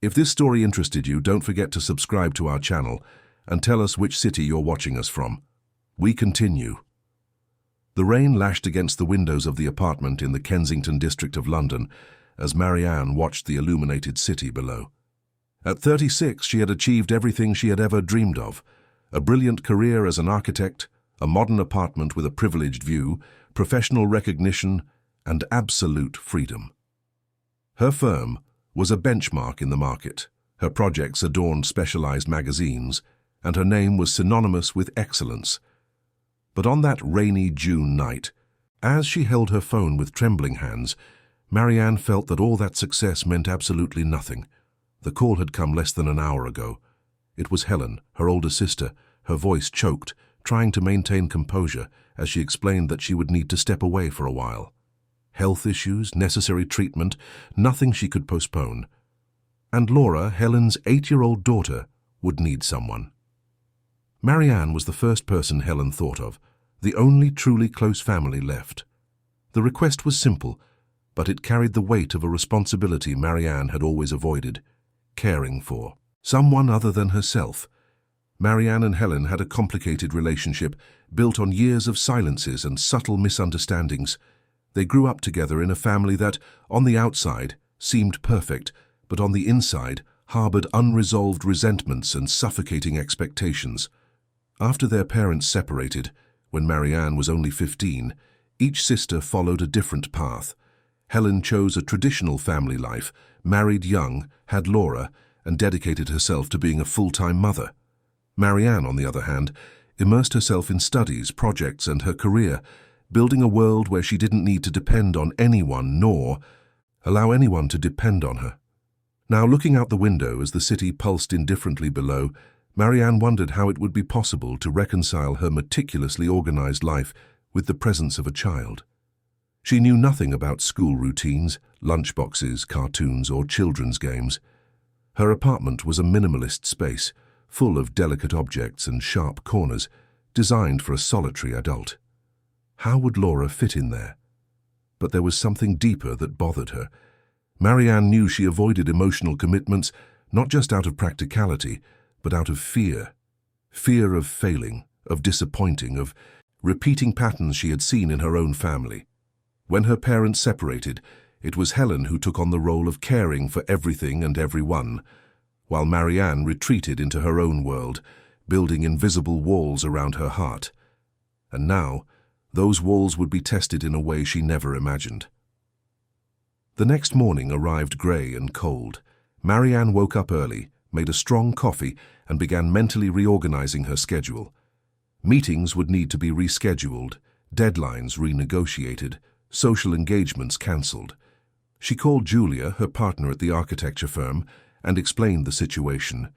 If this story interested you, don't forget to subscribe to our channel and tell us which city you're watching us from. We continue. The rain lashed against the windows of the apartment in the Kensington district of London as Marianne watched the illuminated city below. At 36, she had achieved everything she had ever dreamed of: a brilliant career as an architect, a modern apartment with a privileged view, professional recognition, and absolute freedom. Her firm was a benchmark in the market. Her projects adorned specialized magazines, and her name was synonymous with excellence. But on that rainy June night, as she held her phone with trembling hands, Marianne felt that all that success meant absolutely nothing. The call had come less than an hour ago. It was Helen, her older sister, her voice choked, trying to maintain composure as she explained that she would need to step away for a while. Health issues, necessary treatment, nothing she could postpone. And Laura, Helen's 8-year-old daughter, would need someone. Marianne was the first person Helen thought of, the only truly close family left. The request was simple, but it carried the weight of a responsibility Marianne had always avoided: caring for someone other than herself. Marianne and Helen had a complicated relationship built on years of silences and subtle misunderstandings. They grew up together in a family that, on the outside, seemed perfect, but on the inside harbored unresolved resentments and suffocating expectations. After their parents separated, when Marianne was only 15, each sister followed a different path. Helen chose a traditional family life, married young, had Laura, and dedicated herself to being a full-time mother. Marianne, on the other hand, immersed herself in studies, projects, and her career, building a world where she didn't need to depend on anyone nor allow anyone to depend on her. Now, looking out the window as the city pulsed indifferently below, Marianne wondered how it would be possible to reconcile her meticulously organized life with the presence of a child. She knew nothing about school routines, lunchboxes, cartoons, or children's games. Her apartment was a minimalist space, full of delicate objects and sharp corners, designed for a solitary adult. How would Laura fit in there? But there was something deeper that bothered her. Marianne knew she avoided emotional commitments not just out of practicality, but out of fear. Fear of failing, of disappointing, of repeating patterns she had seen in her own family. When her parents separated, it was Helen who took on the role of caring for everything and everyone, while Marianne retreated into her own world, building invisible walls around her heart. And now, those walls would be tested in a way she never imagined. The next morning arrived grey and cold. Marianne woke up early, made a strong coffee, and began mentally reorganizing her schedule. Meetings would need to be rescheduled, deadlines renegotiated, social engagements cancelled. She called Julia, her partner at the architecture firm, and explained the situation.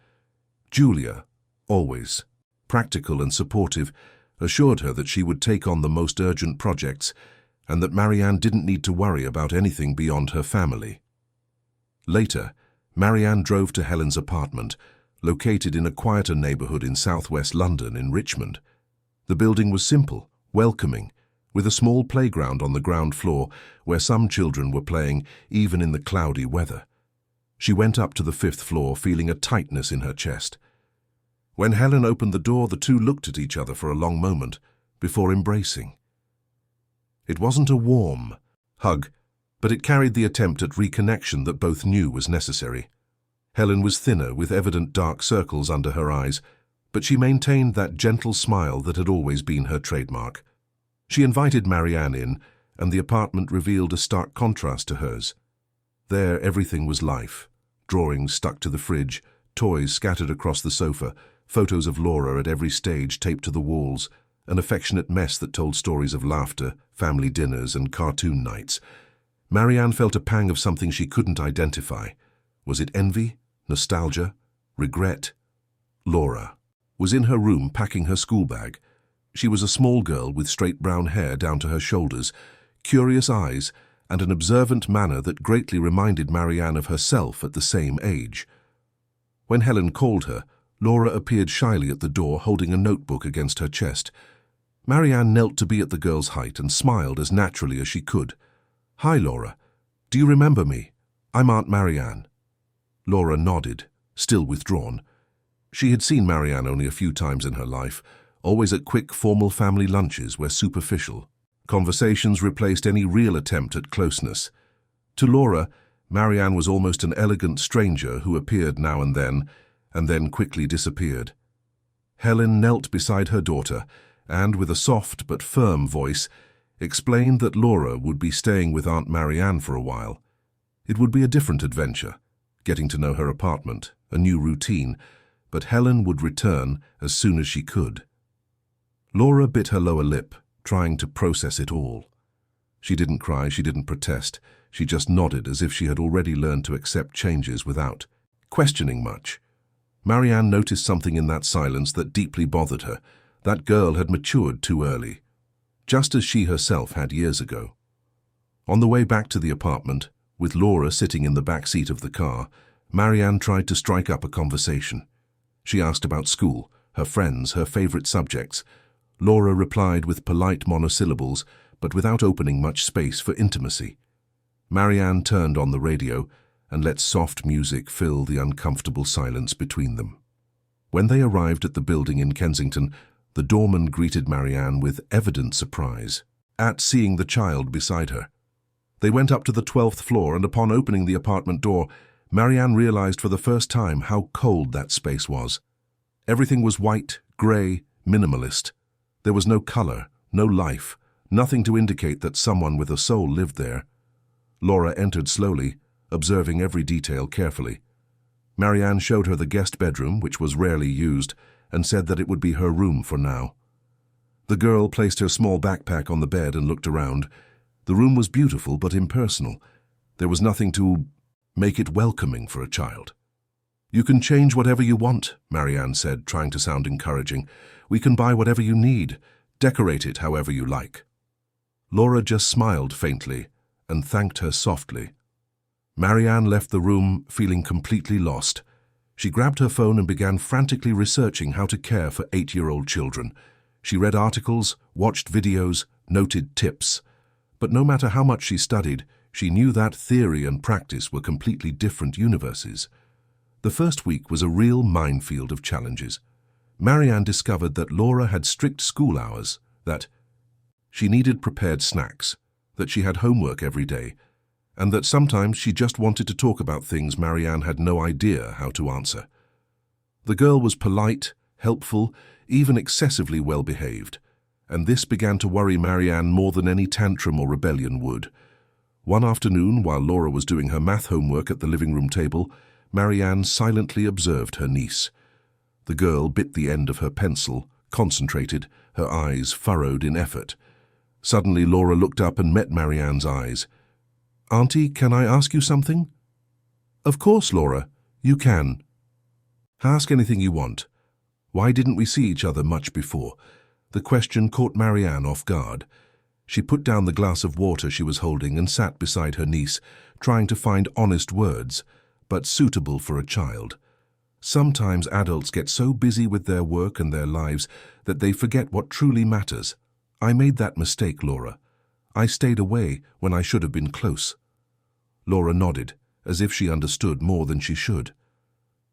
Julia, always practical and supportive, assured her that she would take on the most urgent projects and that Marianne didn't need to worry about anything beyond her family. Later, Marianne drove to Helen's apartment, located in a quieter neighborhood in southwest London in Richmond. The building was simple, welcoming, with a small playground on the ground floor where some children were playing even in the cloudy weather. She went up to the 5th floor, feeling a tightness in her chest. When Helen opened the door, the two looked at each other for a long moment before embracing. It wasn't a warm hug, but it carried the attempt at reconnection that both knew was necessary. Helen was thinner, with evident dark circles under her eyes, but she maintained that gentle smile that had always been her trademark. She invited Marianne in, and the apartment revealed a stark contrast to hers. There, everything was life. Drawings stuck to the fridge, toys scattered across the sofa, photos of Laura at every stage taped to the walls, an affectionate mess that told stories of laughter, family dinners, and cartoon nights. Marianne felt a pang of something she couldn't identify. Was it envy? Nostalgia? Regret? Laura was in her room packing her school bag. She was a small girl with straight brown hair down to her shoulders, curious eyes, and an observant manner that greatly reminded Marianne of herself at the same age. When Helen called her, Laura appeared shyly at the door, holding a notebook against her chest. Marianne knelt to be at the girl's height and smiled as naturally as she could. "Hi, Laura. Do you remember me? I'm Aunt Marianne." Laura nodded, still withdrawn. She had seen Marianne only a few times in her life, always at quick, formal family lunches where superficial conversations replaced any real attempt at closeness. To Laura, Marianne was almost an elegant stranger who appeared now and then quickly disappeared. Helen knelt beside her daughter and, with a soft but firm voice, explained that Laura would be staying with Aunt Marianne for a while. It would be a different adventure, getting to know her apartment, a new routine, but Helen would return as soon as she could. Laura bit her lower lip, trying to process it all. She didn't cry, she didn't protest, she just nodded as if she had already learned to accept changes without questioning much. Marianne noticed something in that silence that deeply bothered her. That girl had matured too early, just as she herself had years ago. On the way back to the apartment, with Laura sitting in the back seat of the car, Marianne tried to strike up a conversation. She asked about school, her friends, her favorite subjects. Laura replied with polite monosyllables, but without opening much space for intimacy. Marianne turned on the radio and let soft music fill the uncomfortable silence between them. When they arrived at the building in Kensington, the doorman greeted Marianne with evident surprise at seeing the child beside her. They went up to the 12th floor, and upon opening the apartment door, Marianne realized for the first time how cold that space was. Everything was white, grey, minimalist. There was no color, no life, nothing to indicate that someone with a soul lived there. Laura entered slowly, observing every detail carefully. Marianne showed her the guest bedroom, which was rarely used, and said that it would be her room for now. The girl placed her small backpack on the bed and looked around. The room was beautiful but impersonal. There was nothing to make it welcoming for a child. "You can change whatever you want," Marianne said, trying to sound encouraging. "We can buy whatever you need. Decorate it however you like." Laura just smiled faintly and thanked her softly. Marianne left the room feeling completely lost. She grabbed her phone and began frantically researching how to care for 8-year-old children. She read articles, watched videos, noted tips. But no matter how much she studied, she knew that theory and practice were completely different universes. The first week was a real minefield of challenges. Marianne discovered that Laura had strict school hours, that she needed prepared snacks, that she had homework every day, and that sometimes she just wanted to talk about things Marianne had no idea how to answer. The girl was polite, helpful, even excessively well-behaved, and this began to worry Marianne more than any tantrum or rebellion would. One afternoon, while Laura was doing her math homework at the living room table, Marianne silently observed her niece. The girl bit the end of her pencil, concentrated, her eyes furrowed in effort. Suddenly Laura looked up and met Marianne's eyes. "Auntie, can I ask you something?" "Of course, Laura, you can." "Ask anything you want. Why didn't we see each other much before?" The question caught Marianne off guard. She put down the glass of water she was holding and sat beside her niece, trying to find honest words, but suitable for a child. Sometimes adults get so busy with their work and their lives that they forget what truly matters. "I made that mistake, Laura. I stayed away when I should have been close." Laura nodded, as if she understood more than she should.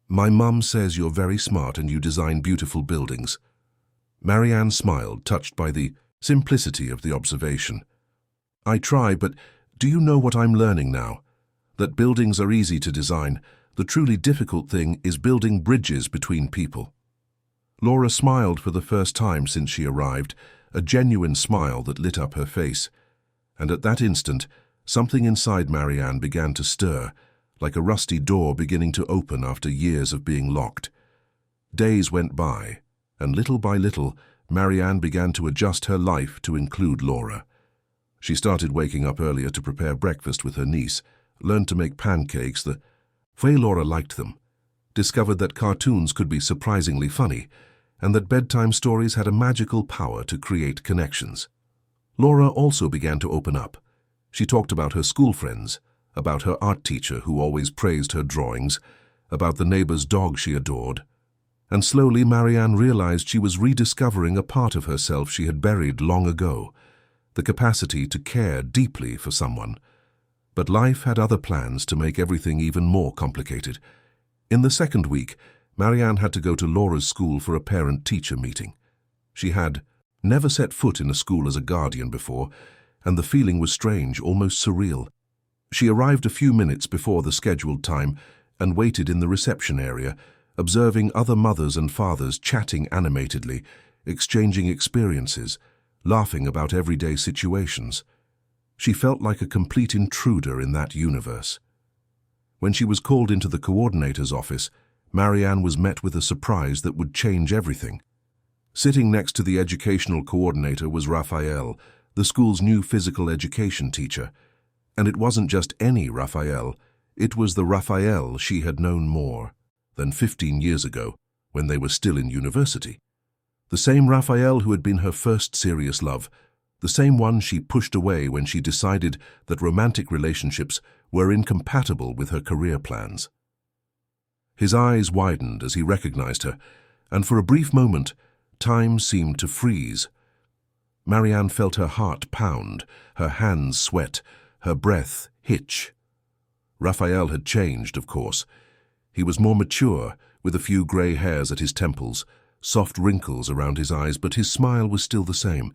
"My mum says you're very smart and you design beautiful buildings." Marianne smiled, touched by the simplicity of the observation. "I try, but do you know what I'm learning now? That buildings are easy to design. The truly difficult thing is building bridges between people." Laura smiled for the first time since she arrived, a genuine smile that lit up her face. And at that instant, something inside Marianne began to stir, like a rusty door beginning to open after years of being locked. Days went by, and little by little, Marianne began to adjust her life to include Laura. She started waking up earlier to prepare breakfast with her niece, learned to make pancakes the way Laura liked them, discovered that cartoons could be surprisingly funny, and that bedtime stories had a magical power to create connections. Laura also began to open up. She talked about her school friends, about her art teacher who always praised her drawings, about the neighbor's dog she adored. And slowly Marianne realized she was rediscovering a part of herself she had buried long ago, the capacity to care deeply for someone. But life had other plans to make everything even more complicated. In the second week, Marianne had to go to Laura's school for a parent-teacher meeting. She had never set foot in a school as a guardian before, and the feeling was strange, almost surreal. She arrived a few minutes before the scheduled time and waited in the reception area, observing other mothers and fathers chatting animatedly, exchanging experiences, laughing about everyday situations. She felt like a complete intruder in that universe. When she was called into the coordinator's office, Marianne was met with a surprise that would change everything. Sitting next to the educational coordinator was Raphael, the school's new physical education teacher. And it wasn't just any Raphael, it was the Raphael she had known more than 15 years ago, when they were still in university. The same Raphael who had been her first serious love, the same one she pushed away when she decided that romantic relationships were incompatible with her career plans. His eyes widened as he recognized her, and for a brief moment, time seemed to freeze. Marianne felt her heart pound, her hands sweat, her breath hitch. Raphael had changed, of course. He was more mature, with a few grey hairs at his temples, soft wrinkles around his eyes, but his smile was still the same,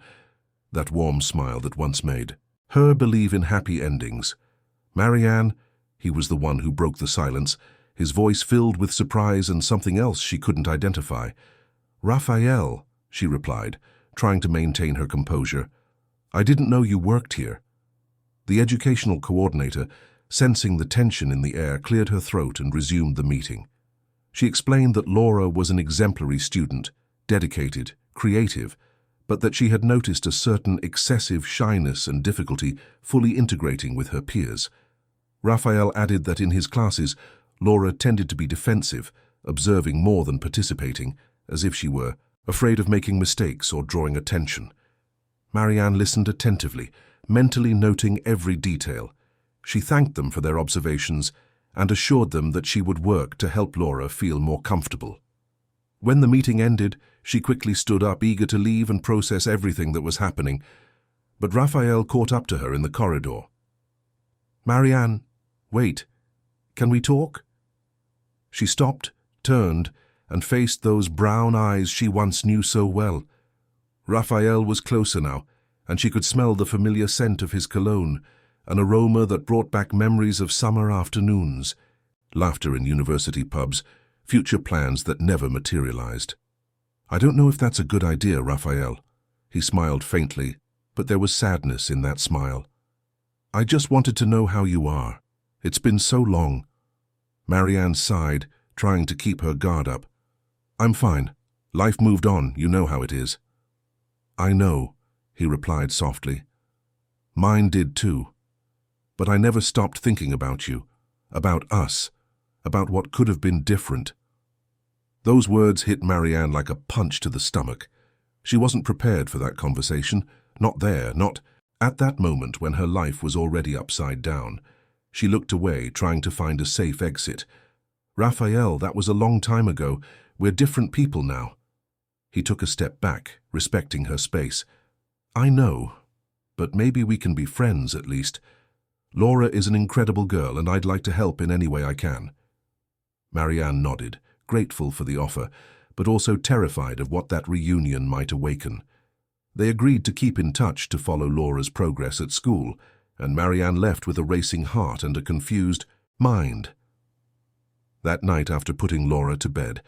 that warm smile that once made her believe in happy endings. Marianne, he was the one who broke the silence, his voice filled with surprise and something else she couldn't identify. Raphael, she replied, trying to maintain her composure. I didn't know you worked here. The educational coordinator, sensing the tension in the air, cleared her throat and resumed the meeting. She explained that Laura was an exemplary student, dedicated, creative, but that she had noticed a certain excessive shyness and difficulty fully integrating with her peers. Raphael added that in his classes, Laura tended to be defensive, observing more than participating, as if she were afraid of making mistakes or drawing attention. Marianne listened attentively, mentally noting every detail. She thanked them for their observations and assured them that she would work to help Laura feel more comfortable. When the meeting ended, she quickly stood up, eager to leave and process everything that was happening, but Raphael caught up to her in the corridor. Marianne, wait. Can we talk? She stopped, turned, and faced those brown eyes she once knew so well. Raphael was closer now, and she could smell the familiar scent of his cologne, an aroma that brought back memories of summer afternoons, laughter in university pubs, future plans that never materialized. I don't know if that's a good idea, Raphael. He smiled faintly, but there was sadness in that smile. I just wanted to know how you are. It's been so long. Marianne sighed, trying to keep her guard up. I'm fine. Life moved on, you know how it is. I know, he replied softly. Mine did too. But I never stopped thinking about you, about us, about what could have been different. Those words hit Marianne like a punch to the stomach. She wasn't prepared for that conversation, not there, not at that moment when her life was already upside down. She looked away, trying to find a safe exit. Raphael, that was a long time ago. We're different people now. He took a step back, respecting her space. I know, but maybe we can be friends at least. Laura is an incredible girl, and I'd like to help in any way I can. Marianne nodded, grateful for the offer, but also terrified of what that reunion might awaken. They agreed to keep in touch to follow Laura's progress at school, and Marianne left with a racing heart and a confused mind. That night, after putting Laura to bed,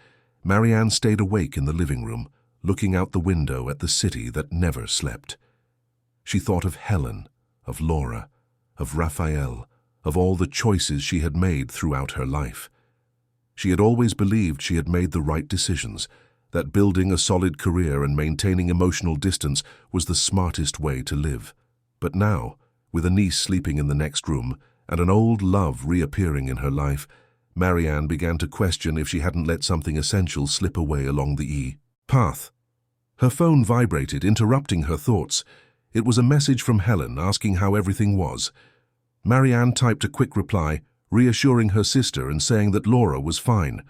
Marianne stayed awake in the living room, looking out the window at the city that never slept. She thought of Helen, of Laura, of Raphael, of all the choices she had made throughout her life. She had always believed she had made the right decisions, that building a solid career and maintaining emotional distance was the smartest way to live. But now, with a niece sleeping in the next room and an old love reappearing in her life, Marianne began to question if she hadn't let something essential slip away along the path. Her phone vibrated, interrupting her thoughts. It was a message from Helen asking how everything was. Marianne typed a quick reply, reassuring her sister and saying that Laura was fine.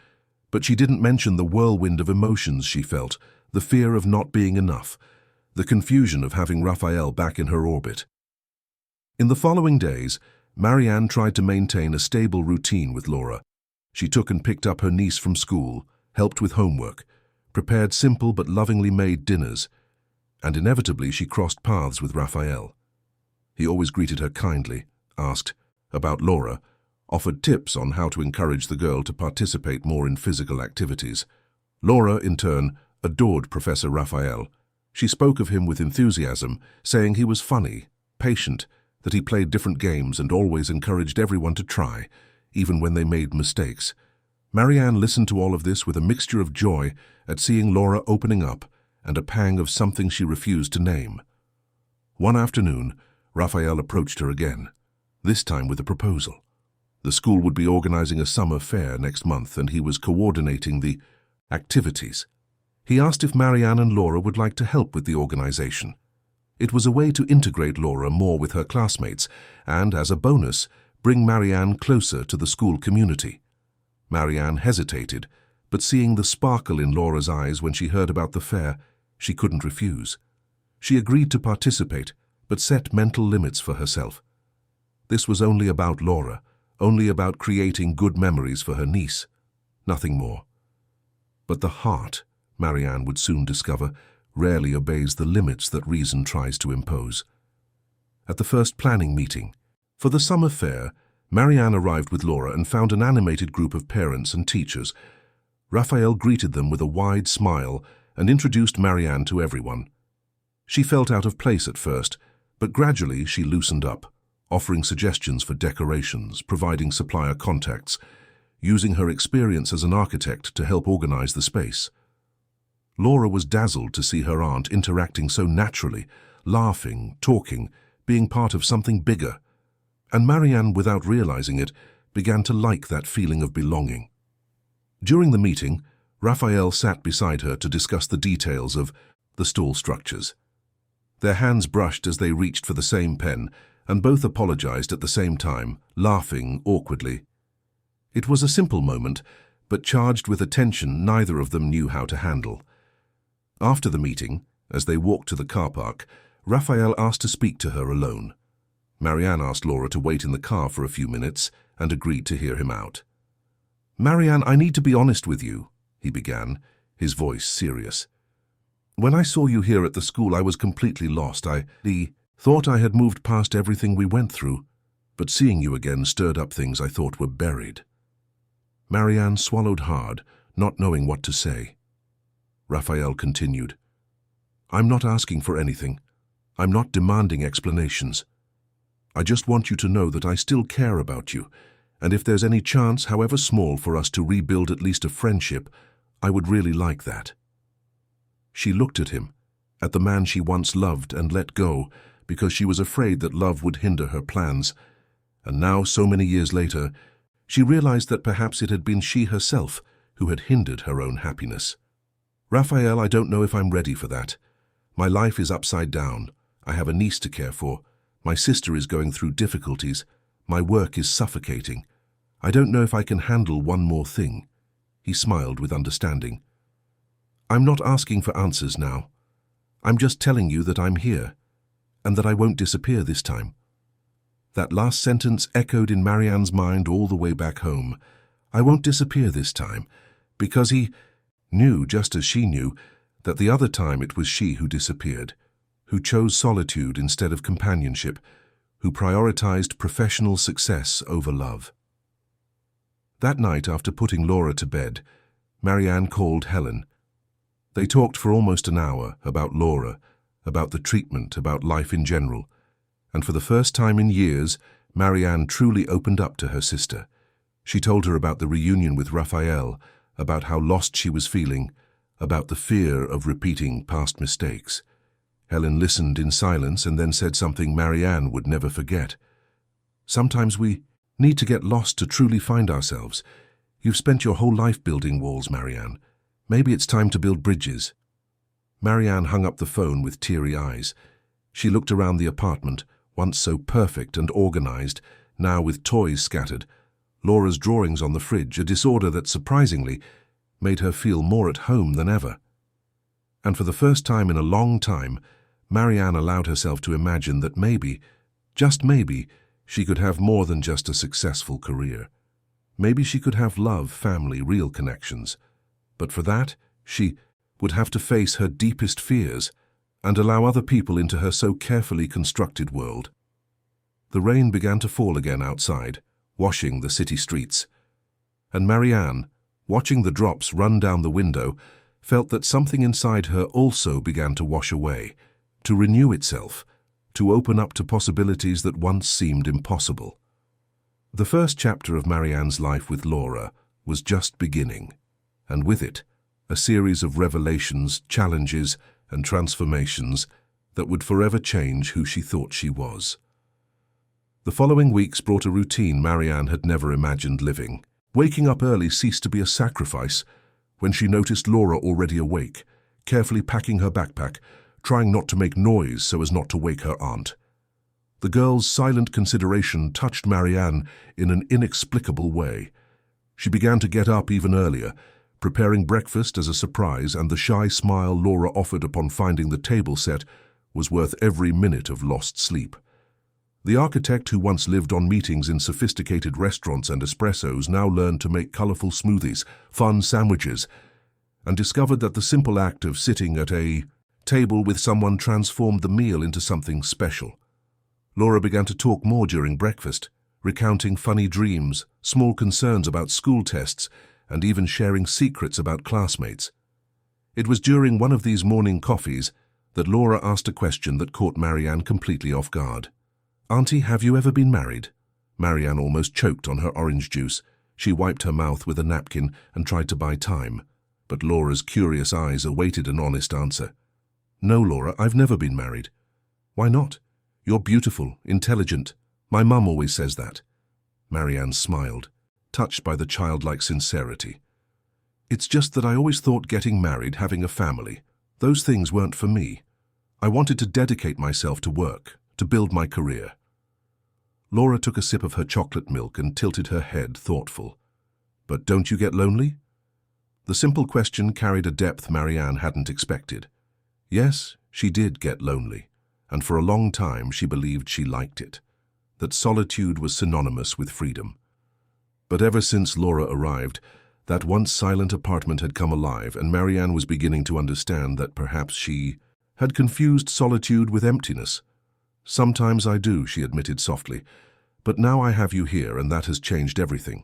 But she didn't mention the whirlwind of emotions she felt, the fear of not being enough, the confusion of having Raphael back in her orbit. In the following days, Marianne tried to maintain a stable routine with Laura. She took and picked up her niece from school, helped with homework, prepared simple but lovingly made dinners, and inevitably she crossed paths with Raphael. He always greeted her kindly, asked about Laura, offered tips on how to encourage the girl to participate more in physical activities. Laura, in turn, adored Professor Raphael. She spoke of him with enthusiasm, saying he was funny, patient, that he played different games and always encouraged everyone to try, even when they made mistakes. Marianne listened to all of this with a mixture of joy at seeing Laura opening up and a pang of something she refused to name. One afternoon, Raphael approached her again, this time with a proposal. The school would be organizing a summer fair next month, and he was coordinating the activities. He asked if Marianne and Laura would like to help with the organization. It was a way to integrate Laura more with her classmates and, as a bonus, bring Marianne closer to the school community. Marianne hesitated, but seeing the sparkle in Laura's eyes when she heard about the fair, she couldn't refuse. She agreed to participate, but set mental limits for herself. This was only about Laura, only about creating good memories for her niece, nothing more. But the heart, Marianne would soon discover, rarely obeys the limits that reason tries to impose. At the first planning meeting, for the summer fair, Marianne arrived with Laura and found an animated group of parents and teachers. Raphael greeted them with a wide smile and introduced Marianne to everyone. She felt out of place at first, but gradually she loosened up, offering suggestions for decorations, providing supplier contacts, using her experience as an architect to help organize the space. Laura was dazzled to see her aunt interacting so naturally, laughing, talking, being part of something bigger. And Marianne, without realizing it, began to like that feeling of belonging. During the meeting, Raphael sat beside her to discuss the details of the stall structures. Their hands brushed as they reached for the same pen, and both apologized at the same time, laughing awkwardly. It was a simple moment, but charged with a tension neither of them knew how to handle. After the meeting, as they walked to the car park, Raphael asked to speak to her alone. Marianne asked Laura to wait in the car for a few minutes and agreed to hear him out. "Marianne, I need to be honest with you," he began, his voice serious. "When I saw you here at the school, I was completely lost. I thought I had moved past everything we went through, but seeing you again stirred up things I thought were buried." Marianne swallowed hard, not knowing what to say. Raphael continued, "I'm not asking for anything. I'm not demanding explanations. I just want you to know that I still care about you, and if there's any chance, however small, for us to rebuild at least a friendship, I would really like that." She looked at him, at the man she once loved and let go because she was afraid that love would hinder her plans, and now, so many years later, she realized that perhaps it had been she herself who had hindered her own happiness. "Raphael, I don't know if I'm ready for that. My life is upside down. I have a niece to care for. My sister is going through difficulties. My work is suffocating. I don't know if I can handle one more thing." He smiled with understanding. "I'm not asking for answers now. I'm just telling you that I'm here, and that I won't disappear this time." That last sentence echoed in Marianne's mind all the way back home. I won't disappear this time, because he knew, just as she knew, that the other time it was she who disappeared, who chose solitude instead of companionship, who prioritized professional success over love. That night, after putting Laura to bed, Marianne called Helen. They talked for almost an hour about Laura, about the treatment, about life in general, and for the first time in years, Marianne truly opened up to her sister. She told her about the reunion with Raphael, about how lost she was feeling, about the fear of repeating past mistakes. Helen listened in silence and then said something Marianne would never forget. "Sometimes we need to get lost to truly find ourselves. You've spent your whole life building walls, Marianne. Maybe it's time to build bridges." Marianne hung up the phone with teary eyes. She looked around the apartment, once so perfect and organized, now with toys scattered, Laura's drawings on the fridge, a disorder that, surprisingly, made her feel more at home than ever. And for the first time in a long time, Marianne allowed herself to imagine that maybe, just maybe, she could have more than just a successful career. Maybe she could have love, family, real connections. But for that, she would have to face her deepest fears and allow other people into her so carefully constructed world. The rain began to fall again outside, washing the city streets. And Marianne, watching the drops run down the window, felt that something inside her also began to wash away, to renew itself, to open up to possibilities that once seemed impossible. The first chapter of Marianne's life with Laura was just beginning, and with it, a series of revelations, challenges, and transformations that would forever change who she thought she was. The following weeks brought a routine Marianne had never imagined living. Waking up early ceased to be a sacrifice when she noticed Laura already awake, carefully packing her backpack, trying not to make noise so as not to wake her aunt. The girl's silent consideration touched Marianne in an inexplicable way. She began to get up even earlier, preparing breakfast as a surprise, and the shy smile Laura offered upon finding the table set was worth every minute of lost sleep. The architect who once lived on meetings in sophisticated restaurants and espressos now learned to make colorful smoothies, fun sandwiches, and discovered that the simple act of sitting at a table with someone transformed the meal into something special. Laura began to talk more during breakfast, recounting funny dreams, small concerns about school tests, and even sharing secrets about classmates. It was during one of these morning coffees that Laura asked a question that caught Marianne completely off guard. "Auntie, have you ever been married?" Marianne almost choked on her orange juice. She wiped her mouth with a napkin and tried to buy time, but Laura's curious eyes awaited an honest answer. "No, Laura, I've never been married." "Why not? You're beautiful, intelligent. My mum always says that." Marianne smiled, touched by the childlike sincerity. "It's just that I always thought getting married, having a family, those things weren't for me. I wanted to dedicate myself to work, to build my career." Laura took a sip of her chocolate milk and tilted her head, thoughtful. "But don't you get lonely?" The simple question carried a depth Marianne hadn't expected. Yes, she did get lonely, and for a long time she believed she liked it, that solitude was synonymous with freedom. But ever since Laura arrived, that once silent apartment had come alive, and Marianne was beginning to understand that perhaps she had confused solitude with emptiness. "Sometimes I do," she admitted softly, "but now I have you here, and that has changed everything."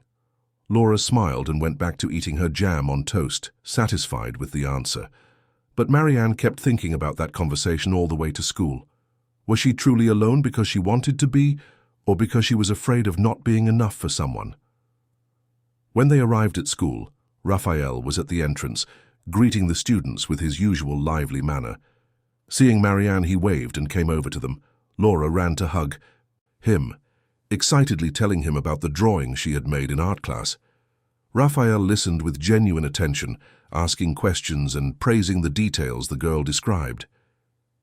Laura smiled and went back to eating her jam on toast, satisfied with the answer. But Marianne kept thinking about that conversation all the way to school. Was she truly alone because she wanted to be, or because she was afraid of not being enough for someone? When they arrived at school, Raphael was at the entrance, greeting the students with his usual lively manner. Seeing Marianne, he waved and came over to them. Laura ran to hug him, excitedly telling him about the drawing she had made in art class. Raphael listened with genuine attention, asking questions and praising the details the girl described.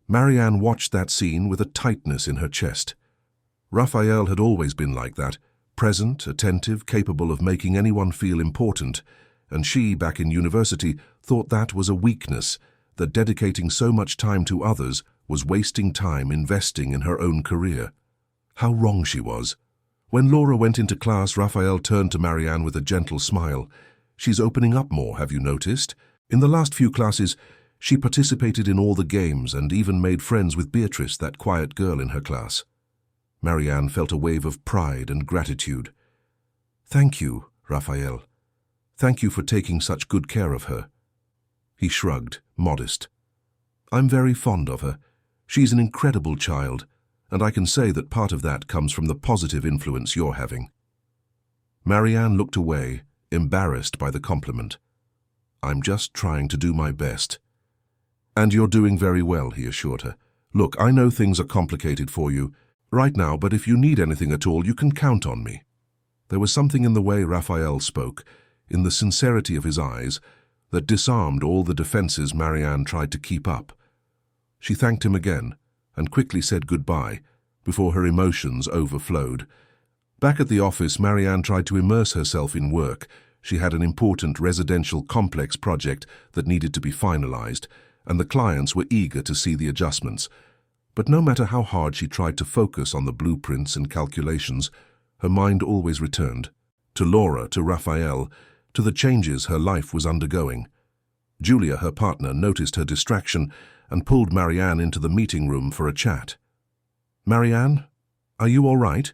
Marianne watched that scene with a tightness in her chest. Raphael had always been like that, present, attentive, capable of making anyone feel important, and she, back in university, thought that was a weakness, that dedicating so much time to others was wasting time investing in her own career. How wrong she was. When Laura went into class, Raphael turned to Marianne with a gentle smile. "She's opening up more, have you noticed? In the last few classes, she participated in all the games and even made friends with Beatrice, that quiet girl in her class." Marianne felt a wave of pride and gratitude. "Thank you, Raphael. Thank you for taking such good care of her." He shrugged, modest. "I'm very fond of her. She's an incredible child, and I can say that part of that comes from the positive influence you're having." Marianne looked away, embarrassed by the compliment. "I'm just trying to do my best." "And you're doing very well," he assured her. "Look, I know things are complicated for you right now, but if you need anything at all, you can count on me." There was something in the way Raphael spoke, in the sincerity of his eyes, that disarmed all the defenses Marianne tried to keep up. She thanked him again, and quickly said goodbye, before her emotions overflowed. Back at the office, Marianne tried to immerse herself in work. She had an important residential complex project that needed to be finalized, and the clients were eager to see the adjustments. But no matter how hard she tried to focus on the blueprints and calculations, her mind always returned to Laura, to Raphael, to the changes her life was undergoing. Julia, her partner, noticed her distraction and pulled Marianne into the meeting room for a chat. "Marianne, are you all right?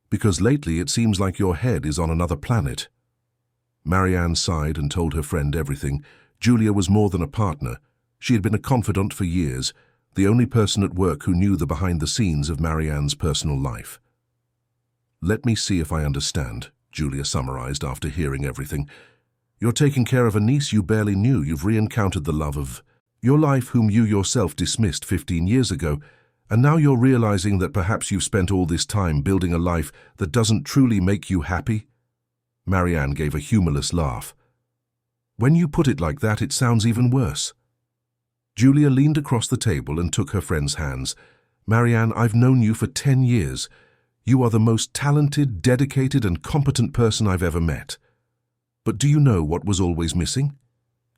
Because lately it seems like your head is on another planet." Marianne sighed and told her friend everything. Julia was more than a partner. She had been a confidant for years, the only person at work who knew the behind-the-scenes of Marianne's personal life. "Let me see if I understand," Julia summarized after hearing everything. "You're taking care of a niece you barely knew. You've re-encountered the love of your life whom you yourself dismissed 15 years ago, and now you're realizing that perhaps you've spent all this time building a life that doesn't truly make you happy?" Marianne gave a humorless laugh. "When you put it like that, it sounds even worse." Julia leaned across the table and took her friend's hands. "Marianne, I've known you for 10 years. You are the most talented, dedicated, and competent person I've ever met. But do you know what was always missing?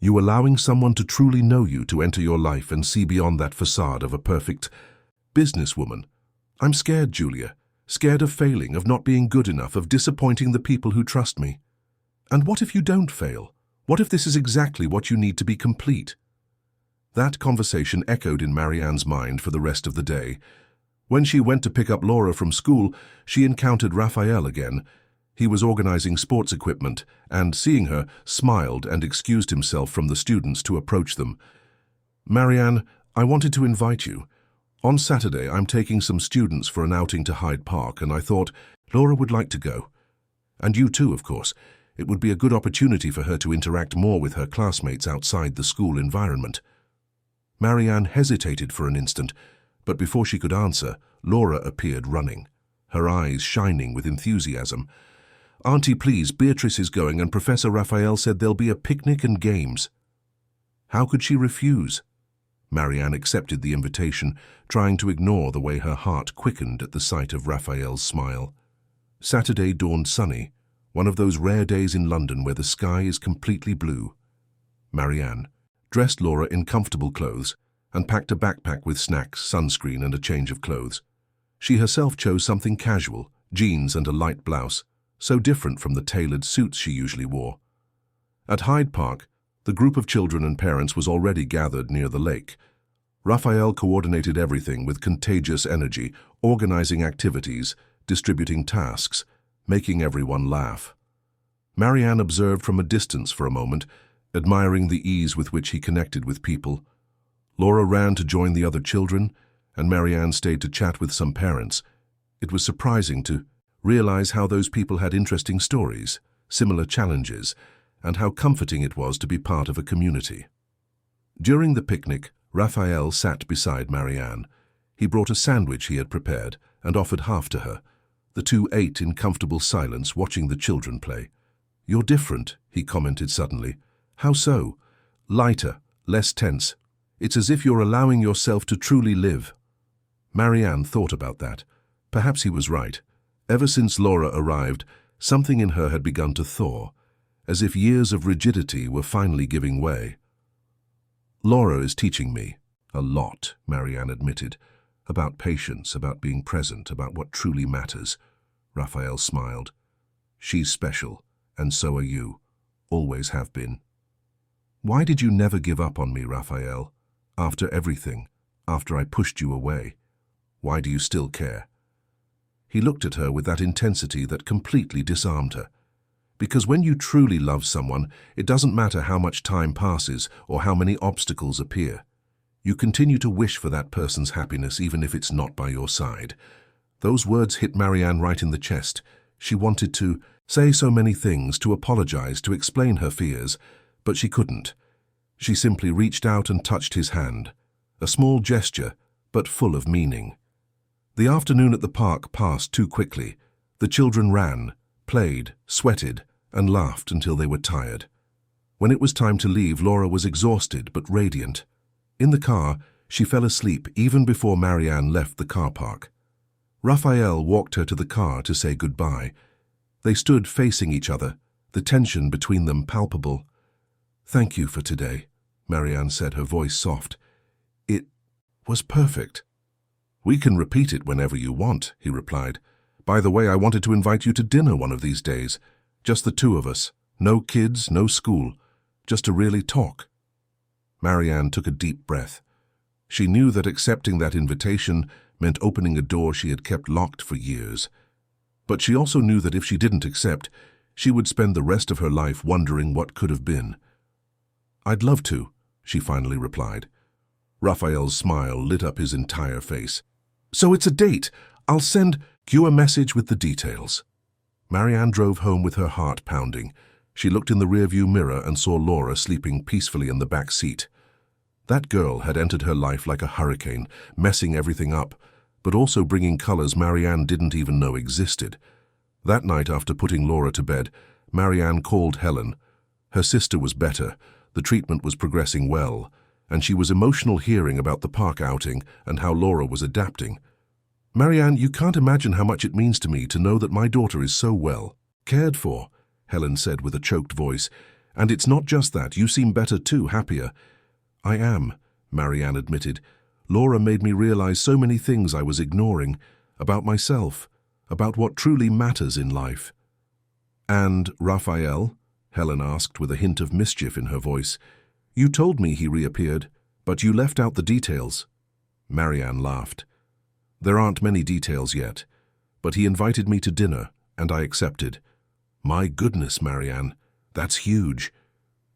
You allowing someone to truly know you, to enter your life and see beyond that facade of a perfect businesswoman. I'm scared, Julia. Scared of failing, of not being good enough, of disappointing the people who trust me. And what if you don't fail? What if this is exactly what you need to be complete?" That conversation echoed in Marianne's mind for the rest of the day. When she went to pick up Laura from school, she encountered Raphael again. He was organizing sports equipment and, seeing her, smiled and excused himself from the students to approach them. "Marianne, I wanted to invite you. On Saturday, I'm taking some students for an outing to Hyde Park, and I thought Laura would like to go. And you too, of course. It would be a good opportunity for her to interact more with her classmates outside the school environment." Marianne hesitated for an instant, but before she could answer, Laura appeared running, her eyes shining with enthusiasm. "Auntie, please, Beatrice is going, and Professor Raphael said there'll be a picnic and games." How could she refuse? Marianne accepted the invitation, trying to ignore the way her heart quickened at the sight of Raphael's smile. Saturday dawned sunny, one of those rare days in London where the sky is completely blue. Marianne dressed Laura in comfortable clothes and packed a backpack with snacks, sunscreen, and a change of clothes. She herself chose something casual, jeans and a light blouse, so different from the tailored suits she usually wore. At Hyde Park, the group of children and parents was already gathered near the lake. Raphael coordinated everything with contagious energy, organizing activities, distributing tasks, making everyone laugh. Marianne observed from a distance for a moment, admiring the ease with which he connected with people. Laura ran to join the other children, and Marianne stayed to chat with some parents. It was surprising to realize how those people had interesting stories, similar challenges, and how comforting it was to be part of a community. During the picnic, Raphael sat beside Marianne. He brought a sandwich he had prepared and offered half to her. The two ate in comfortable silence, watching the children play. "You're different," he commented suddenly. "How so?" "Lighter, less tense. It's as if you're allowing yourself to truly live." Marianne thought about that. Perhaps he was right. Ever since Laura arrived, something in her had begun to thaw, as if years of rigidity were finally giving way. "Laura is teaching me a lot," Marianne admitted, "about patience, about being present, about what truly matters." Raphael smiled. "She's special, and so are you. Always have been." "Why did you never give up on me, Raphael? After everything, after I pushed you away, why do you still care?" He looked at her with that intensity that completely disarmed her. Because when you truly love someone, it doesn't matter how much time passes or how many obstacles appear. You continue to wish for that person's happiness even if it's not by your side. Those words hit Marianne right in the chest. She wanted to say so many things, to apologize, to explain her fears, but she couldn't. She simply reached out and touched his hand. A small gesture, but full of meaning. The afternoon at the park passed too quickly. The children ran, played, sweated, and laughed until they were tired. When it was time to leave, Laura was exhausted but radiant. In the car, she fell asleep even before Marianne left the car park. Raphael walked her to the car to say goodbye. They stood facing each other, the tension between them palpable. "Thank you for today," Marianne said, her voice soft. "It was perfect." "We can repeat it whenever you want," he replied. "By the way, I wanted to invite you to dinner one of these days. Just the two of us. No kids, no school. Just to really talk. Marianne took a deep breath. She knew that accepting that invitation meant opening a door she had kept locked for years. But she also knew that if she didn't accept, she would spend the rest of her life wondering what could have been. "I'd love to," she finally replied. Raphael's smile lit up his entire face. "So it's a date. I'll send you a message with the details." Marianne drove home with her heart pounding. She looked in the rearview mirror and saw Laura sleeping peacefully in the back seat. That girl had entered her life like a hurricane, messing everything up, but also bringing colors Marianne didn't even know existed. That night, after putting Laura to bed, Marianne called Helen. Her sister was better, the treatment was progressing well, and she was emotional hearing about the park outing and how Laura was adapting. "Marianne, you can't imagine how much it means to me to know that my daughter is so well cared for," Helen said with a choked voice. "And it's not just that, you seem better too, happier." "I am," Marianne admitted. "Laura made me realize so many things I was ignoring, about myself, about what truly matters in life." "And Raphael?" Helen asked with a hint of mischief in her voice. "You told me he reappeared, but you left out the details." Marianne laughed. "There aren't many details yet, but he invited me to dinner, and I accepted." "My goodness, Marianne, that's huge.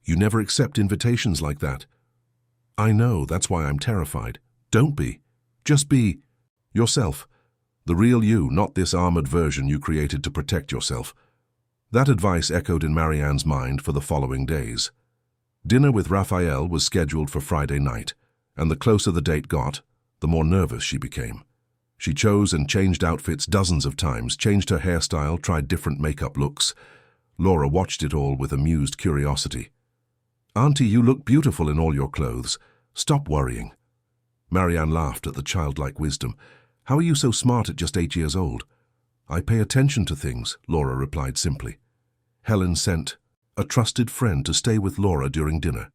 You never accept invitations like that." "I know, that's why I'm terrified." "Don't be. Just be yourself. The real you, not this armored version you created to protect yourself." That advice echoed in Marianne's mind for the following days. Dinner with Raphael was scheduled for Friday night, and the closer the date got, the more nervous she became. She chose and changed outfits dozens of times, changed her hairstyle, tried different makeup looks. Laura watched it all with amused curiosity. "Auntie, you look beautiful in all your clothes. Stop worrying." Marianne laughed at the childlike wisdom. "How are you so smart at just 8 years old?" "I pay attention to things," Laura replied simply. Helen sent a trusted friend to stay with Laura during dinner.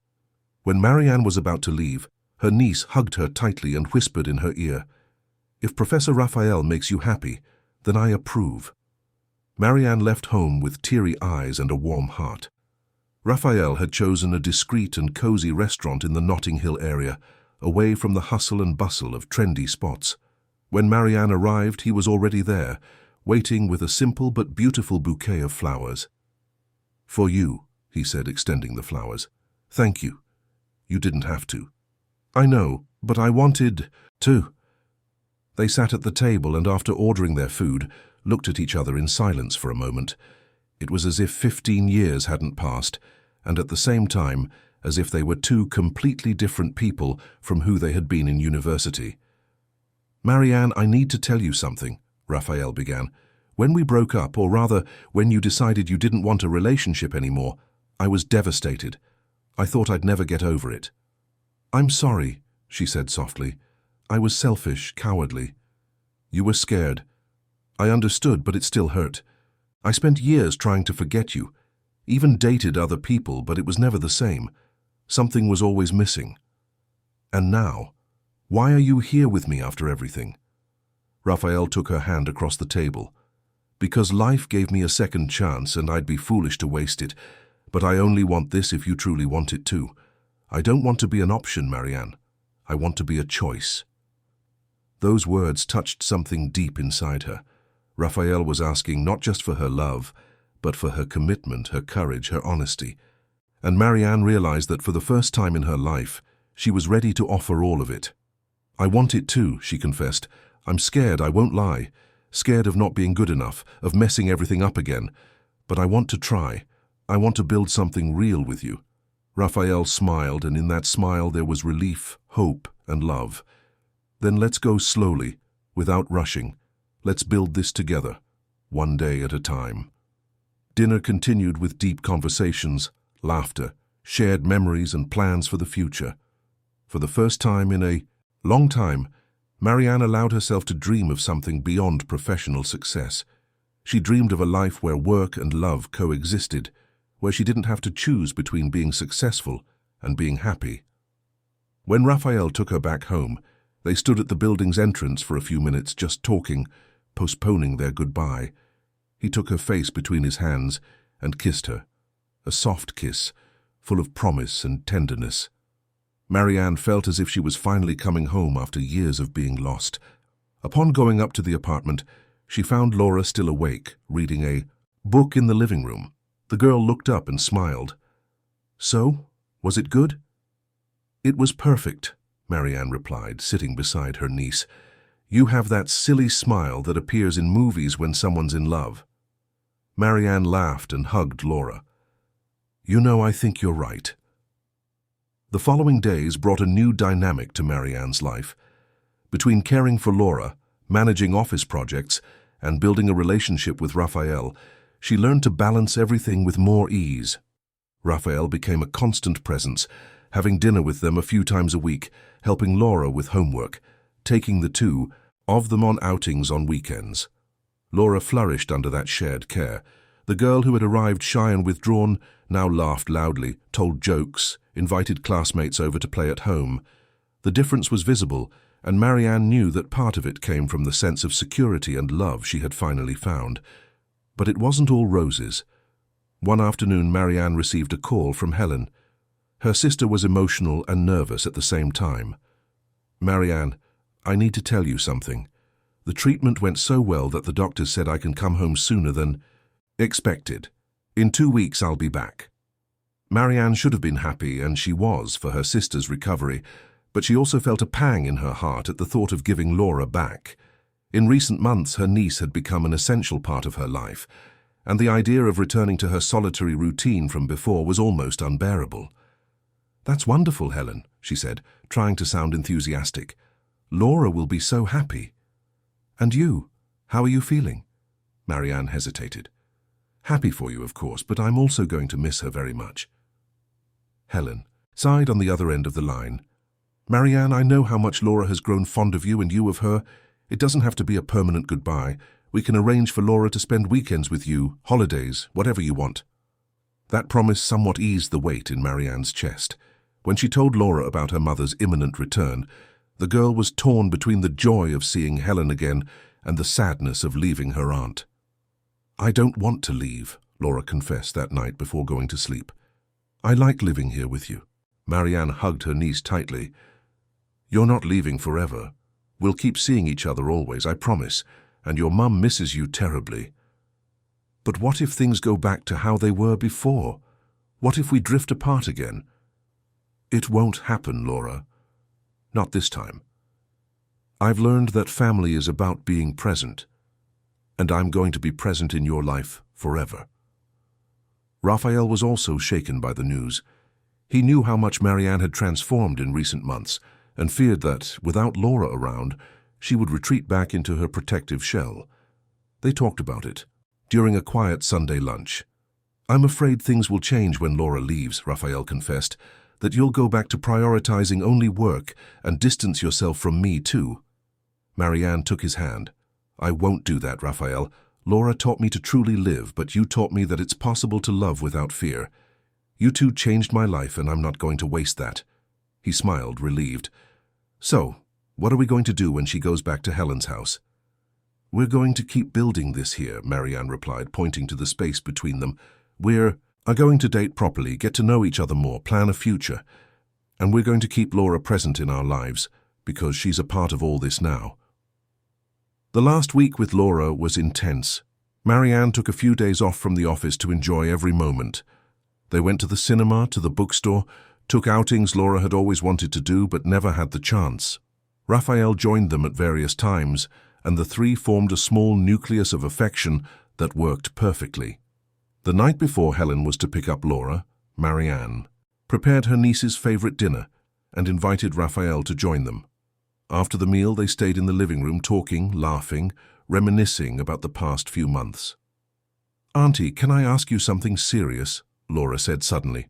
When Marianne was about to leave, her niece hugged her tightly and whispered in her ear, "If Professor Raphael makes you happy, then I approve." Marianne left home with teary eyes and a warm heart. Raphael had chosen a discreet and cozy restaurant in the Notting Hill area, away from the hustle and bustle of trendy spots. When Marianne arrived, he was already there, waiting with a simple but beautiful bouquet of flowers. "For you," he said, extending the flowers. "Thank you. You didn't have to." "I know, but I wanted to." They sat at the table and, after ordering their food, looked at each other in silence for a moment. It was as if 15 years hadn't passed, and at the same time, as if they were two completely different people from who they had been in university. "Marianne, I need to tell you something," Raphael began. "When we broke up, or rather, when you decided you didn't want a relationship anymore, I was devastated. I thought I'd never get over it." "I'm sorry," she said softly. "I was selfish, cowardly. You were scared. I understood, but it still hurt. I spent years trying to forget you, even dated other people, but it was never the same. Something was always missing. And now, why are you here with me after everything?" Raphael took her hand across the table. "Because life gave me a second chance and I'd be foolish to waste it, but I only want this if you truly want it too. I don't want to be an option, Marianne. I want to be a choice." Those words touched something deep inside her. Raphael was asking not just for her love, but for her commitment, her courage, her honesty. And Marianne realized that for the first time in her life, she was ready to offer all of it. "I want it too," she confessed. "I'm scared, I won't lie. Scared of not being good enough, of messing everything up again. But I want to try. I want to build something real with you." Raphael smiled, and in that smile there was relief, hope, and love. "Then let's go slowly, without rushing. Let's build this together, one day at a time." Dinner continued with deep conversations, laughter, shared memories and plans for the future. For the first time in a long time, Marianne allowed herself to dream of something beyond professional success. She dreamed of a life where work and love coexisted, where she didn't have to choose between being successful and being happy. When Raphael took her back home, they stood at the building's entrance for a few minutes, just talking, postponing their goodbye. He took her face between his hands, and kissed her, a soft kiss, full of promise and tenderness. Marianne felt as if she was finally coming home after years of being lost. Upon going up to the apartment, she found Laura still awake, reading a book in the living room. The girl looked up and smiled. "So, was it good?" "It was perfect," Marianne replied, sitting beside her niece. "You have that silly smile that appears in movies when someone's in love." Marianne laughed and hugged Laura. "You know, I think you're right." The following days brought a new dynamic to Marianne's life. Between caring for Laura, managing office projects, and building a relationship with Raphael, she learned to balance everything with more ease. Raphael became a constant presence, having dinner with them a few times a week, helping Laura with homework, taking the two of them on outings on weekends. Laura flourished under that shared care. The girl who had arrived shy and withdrawn now laughed loudly, told jokes, invited classmates over to play at home. The difference was visible, and Marianne knew that part of it came from the sense of security and love she had finally found. But it wasn't all roses. One afternoon, Marianne received a call from Helen. Her sister was emotional and nervous at the same time. "Marianne, I need to tell you something. The treatment went so well that the doctor said I can come home sooner than expected. In 2 weeks I'll be back." Marianne should have been happy, and she was, for her sister's recovery, but she also felt a pang in her heart at the thought of giving Laura back. In recent months, her niece had become an essential part of her life, and the idea of returning to her solitary routine from before was almost unbearable. "That's wonderful, Helen," she said, trying to sound enthusiastic. "Laura will be so happy." "And you? How are you feeling?" Marianne hesitated. "Happy for you, of course, but I'm also going to miss her very much." Helen sighed on the other end of the line. "Marianne, I know how much Laura has grown fond of you and you of her. It doesn't have to be a permanent goodbye. We can arrange for Laura to spend weekends with you, holidays, whatever you want." That promise somewhat eased the weight in Marianne's chest. When she told Laura about her mother's imminent return, the girl was torn between the joy of seeing Helen again and the sadness of leaving her aunt. "I don't want to leave," Laura confessed that night before going to sleep. "I like living here with you." Marianne hugged her niece tightly. "You're not leaving forever. We'll keep seeing each other always, I promise, and your mum misses you terribly." "But what if things go back to how they were before? What if we drift apart again?" "It won't happen, Laura. Not this time. I've learned that family is about being present, and I'm going to be present in your life forever." Raphael was also shaken by the news. He knew how much Marianne had transformed in recent months, and feared that, without Laura around, she would retreat back into her protective shell. They talked about it during a quiet Sunday lunch. "I'm afraid things will change when Laura leaves," Raphael confessed, "that you'll go back to prioritizing only work and distance yourself from me too." Marianne took his hand. "I won't do that, Raphael. Laura taught me to truly live, but you taught me that it's possible to love without fear. You two changed my life, and I'm not going to waste that." He smiled, relieved. "So, what are we going to do when she goes back to Helen's house?" "We're going to keep building this here," Marianne replied, pointing to the space between them. "We're going to date properly, get to know each other more, plan a future. And we're going to keep Laura present in our lives, because she's a part of all this now." The last week with Laura was intense. Marianne took a few days off from the office to enjoy every moment. They went to the cinema, to the bookstore, took outings Laura had always wanted to do but never had the chance. Raphael joined them at various times, and the three formed a small nucleus of affection that worked perfectly. The night before Helen was to pick up Laura, Marianne prepared her niece's favorite dinner and invited Raphael to join them. After the meal, they stayed in the living room talking, laughing, reminiscing about the past few months. "Auntie, can I ask you something serious?" Laura said suddenly.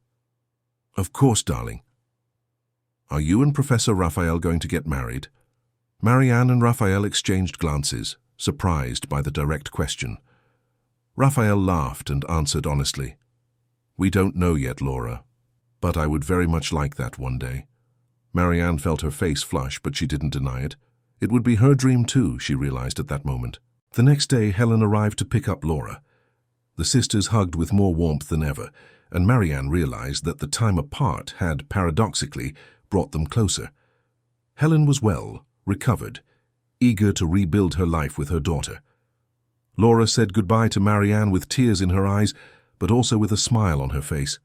"Of course, darling." "Are you and Professor Raphael going to get married?" Marianne and Raphael exchanged glances, surprised by the direct question. Raphael laughed and answered honestly, "We don't know yet, Laura, but I would very much like that one day." Marianne felt her face flush, but she didn't deny it. It would be her dream too, she realized at that moment. The next day, Helen arrived to pick up Laura. The sisters hugged with more warmth than ever, and Marianne realized that the time apart had, paradoxically, brought them closer. Helen was well, recovered, eager to rebuild her life with her daughter. Laura said goodbye to Marianne with tears in her eyes, but also with a smile on her face.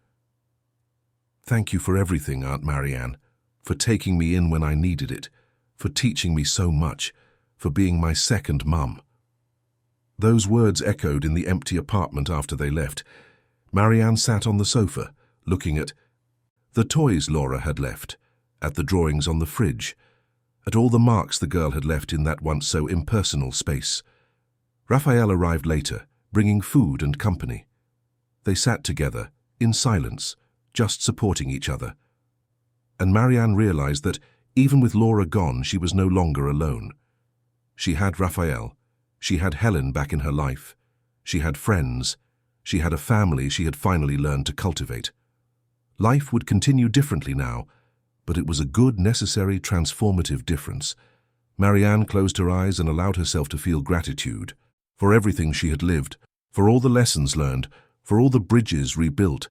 "Thank you for everything, Aunt Marianne, for taking me in when I needed it, for teaching me so much, for being my second mum." Those words echoed in the empty apartment after they left. Marianne sat on the sofa, looking at the toys Laura had left, at the drawings on the fridge, at all the marks the girl had left in that once so impersonal space. Raphael arrived later, bringing food and company. They sat together, in silence, just supporting each other. And Marianne realized that, even with Laura gone, she was no longer alone. She had Raphael. She had Helen back in her life. She had friends. She had a family she had finally learned to cultivate. Life would continue differently now, but it was a good, necessary, transformative difference. Marianne closed her eyes and allowed herself to feel gratitude for everything she had lived, for all the lessons learned, for all the bridges rebuilt.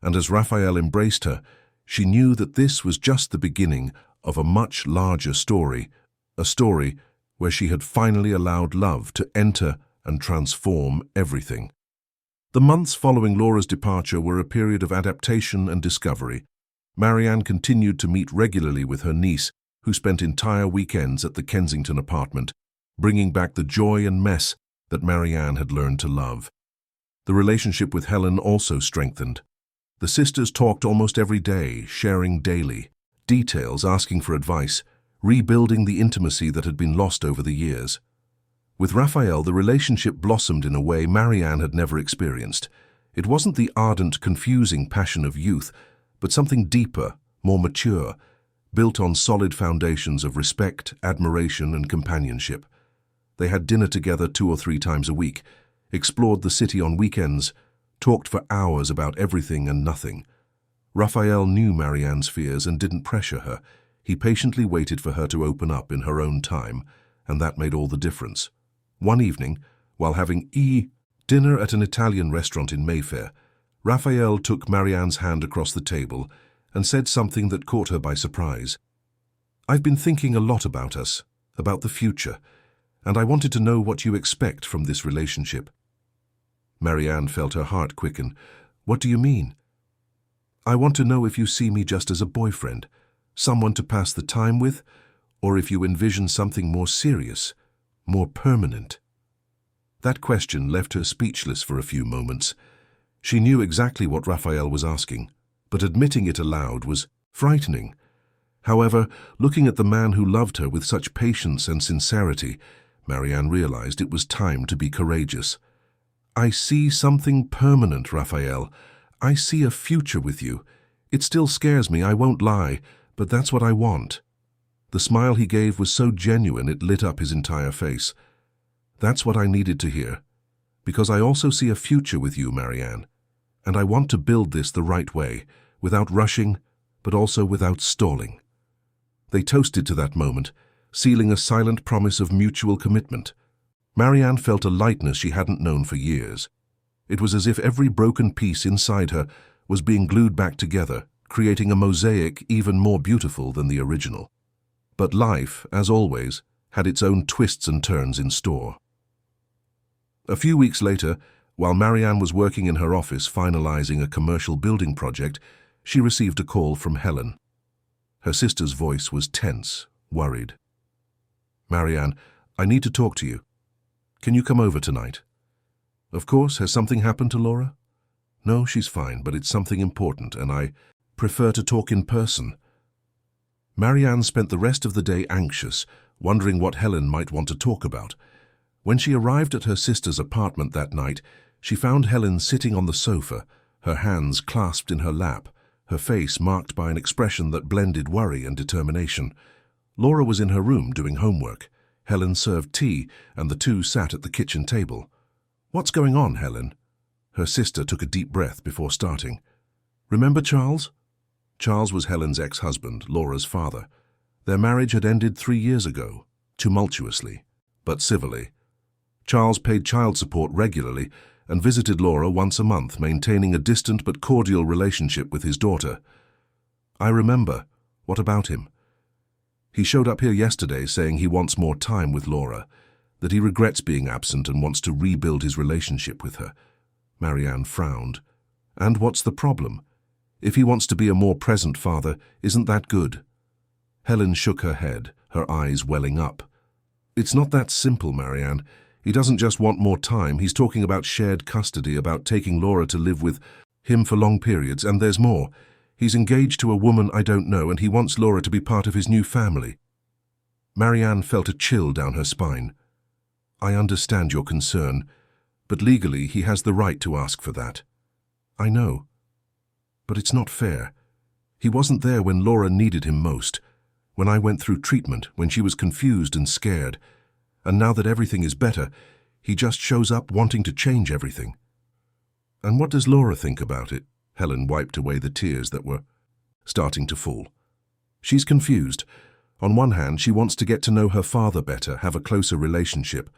And as Raphael embraced her, she knew that this was just the beginning of a much larger story, a story where she had finally allowed love to enter and transform everything. The months following Laura's departure were a period of adaptation and discovery. Marianne continued to meet regularly with her niece, who spent entire weekends at the Kensington apartment, bringing back the joy and mess that Marianne had learned to love. The relationship with Helen also strengthened. The sisters talked almost every day, sharing daily details, asking for advice, rebuilding the intimacy that had been lost over the years. With Raphael, the relationship blossomed in a way Marianne had never experienced. It wasn't the ardent, confusing passion of youth, but something deeper, more mature, built on solid foundations of respect, admiration, and companionship. They had dinner together 2 or 3 times a week, explored the city on weekends, talked for hours about everything and nothing. Raphael knew Marianne's fears and didn't pressure her. He patiently waited for her to open up in her own time, and that made all the difference. One evening, while having dinner at an Italian restaurant in Mayfair, Raphael took Marianne's hand across the table and said something that caught her by surprise. "I've been thinking a lot about us, about the future, and I wanted to know what you expect from this relationship." Marianne felt her heart quicken. "What do you mean?" "I want to know if you see me just as a boyfriend, someone to pass the time with, or if you envision something more serious, more permanent." That question left her speechless for a few moments. She knew exactly what Raphael was asking, but admitting it aloud was frightening. However, looking at the man who loved her with such patience and sincerity, Marianne realized it was time to be courageous. "I see something permanent, Raphael. I see a future with you. It still scares me, I won't lie, but that's what I want." The smile he gave was so genuine it lit up his entire face. "That's what I needed to hear, because I also see a future with you, Marianne, and I want to build this the right way, without rushing, but also without stalling." They toasted to that moment, sealing a silent promise of mutual commitment. Marianne felt a lightness she hadn't known for years. It was as if every broken piece inside her was being glued back together, creating a mosaic even more beautiful than the original. But life, as always, had its own twists and turns in store. A few weeks later, while Marianne was working in her office finalizing a commercial building project, she received a call from Helen. Her sister's voice was tense, worried. "Marianne, I need to talk to you. Can you come over tonight?" "Of course. Has something happened to Laura?" "No, she's fine, but it's something important, and I prefer to talk in person." Marianne spent the rest of the day anxious, wondering what Helen might want to talk about. When she arrived at her sister's apartment that night, she found Helen sitting on the sofa, her hands clasped in her lap, her face marked by an expression that blended worry and determination. Laura was in her room doing homework. Helen served tea, and the two sat at the kitchen table. "What's going on, Helen?" Her sister took a deep breath before starting. "Remember Charles?" Charles was Helen's ex-husband, Laura's father. Their marriage had ended 3 years ago, tumultuously, but civilly. Charles paid child support regularly, and visited Laura once a month, maintaining a distant but cordial relationship with his daughter. I remember. What about him? He showed up here yesterday saying he wants more time with Laura, that he regrets being absent and wants to rebuild his relationship with her. Marianne frowned. And what's the problem? If he wants to be a more present father, isn't that good? Helen shook her head, her eyes welling up. It's not that simple, Marianne. He doesn't just want more time. He's talking about shared custody, about taking Laura to live with him for long periods, and there's more. He's engaged to a woman I don't know, and he wants Laura to be part of his new family. Marianne felt a chill down her spine. I understand your concern, but legally he has the right to ask for that. I know. But it's not fair. He wasn't there when Laura needed him most, when I went through treatment, when she was confused and scared. And now that everything is better, he just shows up wanting to change everything. And what does Laura think about it? Helen wiped away the tears that were starting to fall. She's confused. On one hand, she wants to get to know her father better, have a closer relationship.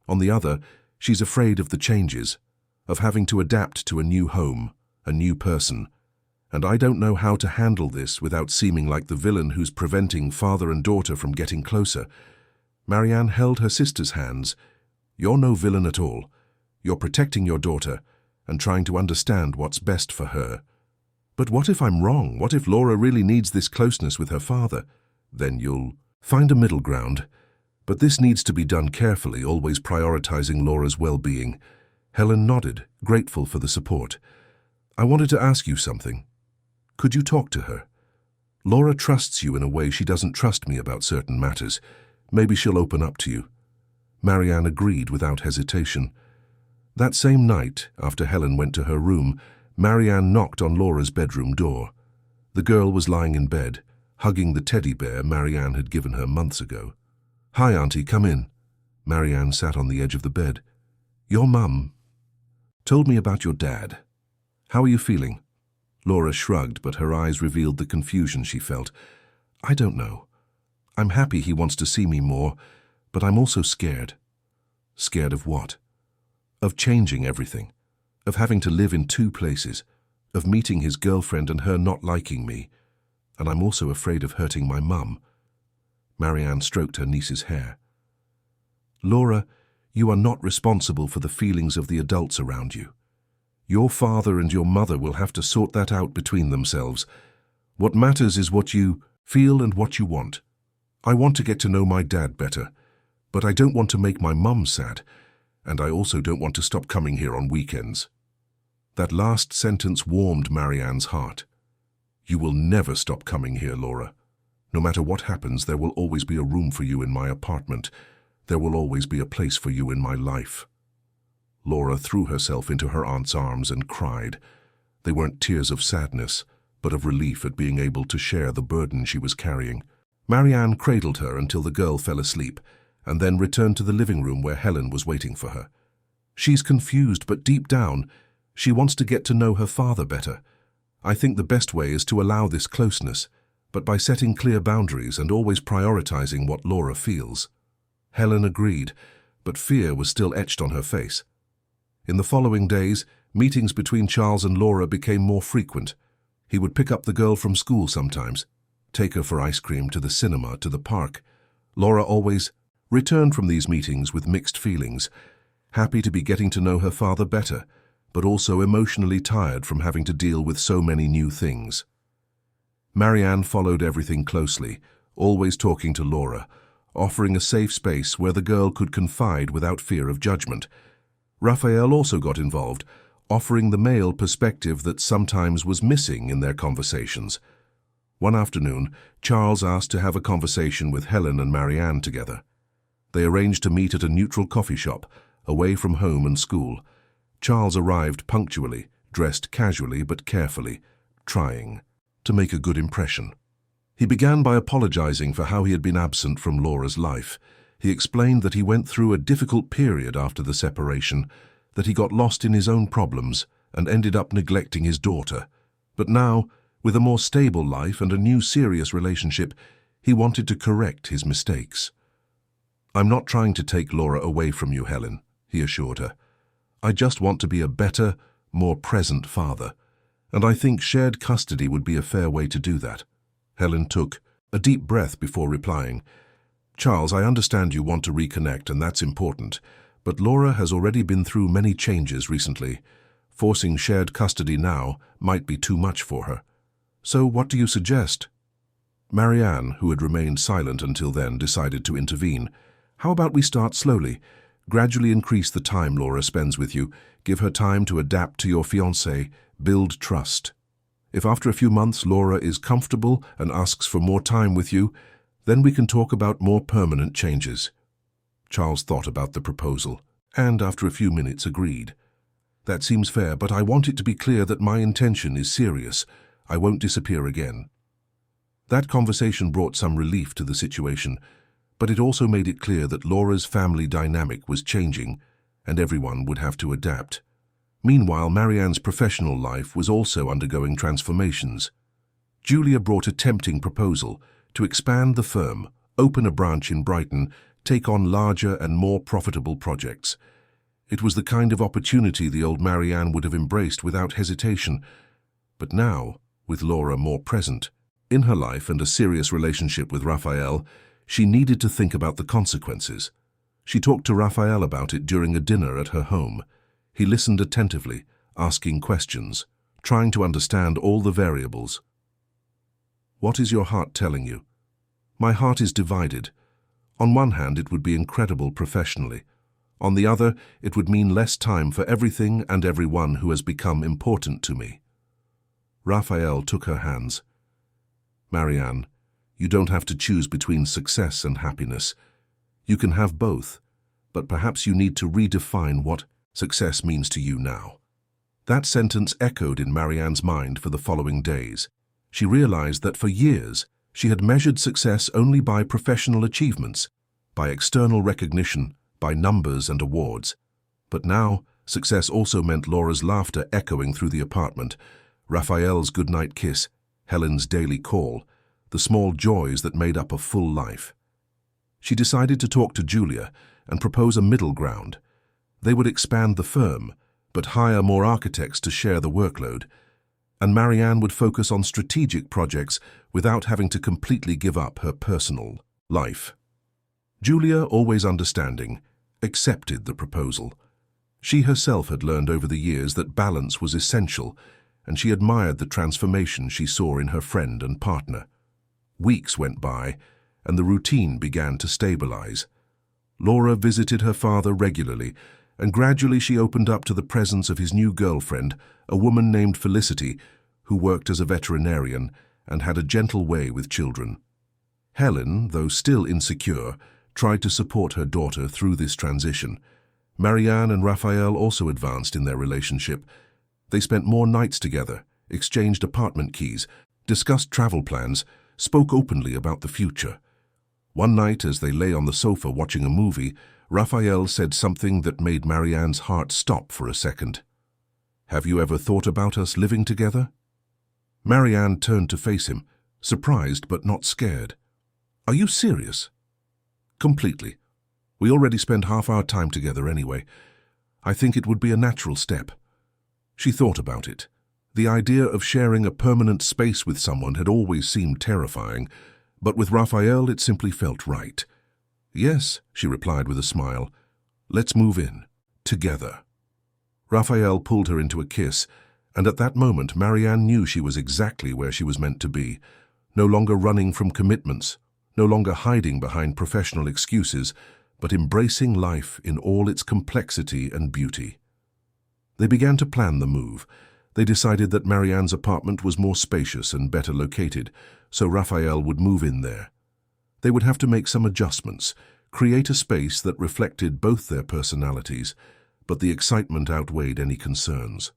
On the other, she's afraid of the changes, of having to adapt to a new home, a new person. And I don't know how to handle this without seeming like the villain who's preventing father and daughter from getting closer. Marianne held her sister's hands. You're no villain at all. You're protecting your daughter and trying to understand what's best for her. But what if I'm wrong? What if Laura really needs this closeness with her father? Then you'll find a middle ground. But this needs to be done carefully, always prioritizing Laura's well-being. Helen nodded, grateful for the support. I wanted to ask you something. Could you talk to her? Laura trusts you in a way she doesn't trust me about certain matters. Maybe she'll open up to you. Marianne agreed without hesitation. That same night, after Helen went to her room, Marianne knocked on Laura's bedroom door. The girl was lying in bed, hugging the teddy bear Marianne had given her months ago. Hi, Auntie, come in. Marianne sat on the edge of the bed. Your mum told me about your dad. How are you feeling? Laura shrugged, but her eyes revealed the confusion she felt. I don't know. I'm happy he wants to see me more, but I'm also scared. Scared of what? Of changing everything. Of having to live in two places. Of meeting his girlfriend and her not liking me. And I'm also afraid of hurting my mum. Marianne stroked her niece's hair. Laura, you are not responsible for the feelings of the adults around you. Your father and your mother will have to sort that out between themselves. What matters is what you feel and what you want. I want to get to know my dad better, but I don't want to make my mum sad, and I also don't want to stop coming here on weekends. That last sentence warmed Marianne's heart. You will never stop coming here, Laura. No matter what happens, there will always be a room for you in my apartment. There will always be a place for you in my life. Laura threw herself into her aunt's arms and cried. They weren't tears of sadness, but of relief at being able to share the burden she was carrying. Marianne cradled her until the girl fell asleep, and then returned to the living room where Helen was waiting for her. She's confused, but deep down, she wants to get to know her father better. I think the best way is to allow this closeness, but by setting clear boundaries and always prioritizing what Laura feels. Helen agreed, but fear was still etched on her face. In the following days, meetings between Charles and Laura became more frequent. He would pick up the girl from school sometimes, take her for ice cream, to the cinema, to the park. Laura always returned from these meetings with mixed feelings, happy to be getting to know her father better, but also emotionally tired from having to deal with so many new things. Marianne followed everything closely, always talking to Laura, offering a safe space where the girl could confide without fear of judgment. Raphael also got involved, offering the male perspective that sometimes was missing in their conversations. One afternoon, Charles asked to have a conversation with Helen and Marianne together. They arranged to meet at a neutral coffee shop, away from home and school. Charles arrived punctually, dressed casually but carefully, trying to make a good impression. He began by apologizing for how he had been absent from Laura's life. He explained that he went through a difficult period after the separation, that he got lost in his own problems and ended up neglecting his daughter. But now, with a more stable life and a new serious relationship, he wanted to correct his mistakes. I'm not trying to take Laura away from you, Helen, he assured her. I just want to be a better, more present father. And I think shared custody would be a fair way to do that. Helen took a deep breath before replying. Charles, I understand you want to reconnect, and that's important. But Laura has already been through many changes recently. Forcing shared custody now might be too much for her. So what do you suggest? Marianne, who had remained silent until then, decided to intervene. How about we start slowly? Gradually increase the time Laura spends with you. Give her time to adapt to your fiancé. Build trust. If after a few months Laura is comfortable and asks for more time with you, then we can talk about more permanent changes. Charles thought about the proposal, and after a few minutes agreed. That seems fair, but I want it to be clear that my intention is serious. I won't disappear again. That conversation brought some relief to the situation, but it also made it clear that Laura's family dynamic was changing, and everyone would have to adapt. Meanwhile, Marianne's professional life was also undergoing transformations. Julia brought a tempting proposal to expand the firm, open a branch in Brighton, take on larger and more profitable projects. It was the kind of opportunity the old Marianne would have embraced without hesitation. But now, with Laura more present in her life and a serious relationship with Raphael, she needed to think about the consequences. She talked to Raphael about it during a dinner at her home. He listened attentively, asking questions, trying to understand all the variables. What is your heart telling you? My heart is divided. On one hand, it would be incredible professionally. On the other, it would mean less time for everything and everyone who has become important to me. Raphael took her hands. Marianne, you don't have to choose between success and happiness. You can have both, but perhaps you need to redefine what success means to you now. That sentence echoed in Marianne's mind for the following days. She realized that for years she had measured success only by professional achievements, by external recognition, by numbers and awards. But now, success also meant Laura's laughter echoing through the apartment, Raphael's goodnight kiss, Helen's daily call, the small joys that made up a full life. She decided to talk to Julia and propose a middle ground. They would expand the firm, but hire more architects to share the workload, and Marianne would focus on strategic projects without having to completely give up her personal life. Julia, always understanding, accepted the proposal. She herself had learned over the years that balance was essential, and she admired the transformation she saw in her friend and partner. Weeks went by, and the routine began to stabilize. Laura visited her father regularly, and gradually she opened up to the presence of his new girlfriend, a woman named Felicity, who worked as a veterinarian and had a gentle way with children. Helen, though still insecure, tried to support her daughter through this transition. Marianne and Raphael also advanced in their relationship. They spent more nights together, exchanged apartment keys, discussed travel plans, spoke openly about the future. One night, as they lay on the sofa watching a movie, Raphael said something that made Marianne's heart stop for a second. "Have you ever thought about us living together?" Marianne turned to face him, surprised but not scared. "Are you serious?" "Completely. We already spend half our time together anyway. I think it would be a natural step." She thought about it. The idea of sharing a permanent space with someone had always seemed terrifying, but with Raphael it simply felt right. "Yes," she replied with a smile. "Let's move in. Together." Raphael pulled her into a kiss, and at that moment Marianne knew she was exactly where she was meant to be, no longer running from commitments, no longer hiding behind professional excuses, but embracing life in all its complexity and beauty. They began to plan the move. They decided that Marianne's apartment was more spacious and better located, so Raphael would move in there. They would have to make some adjustments, create a space that reflected both their personalities, but the excitement outweighed any concerns.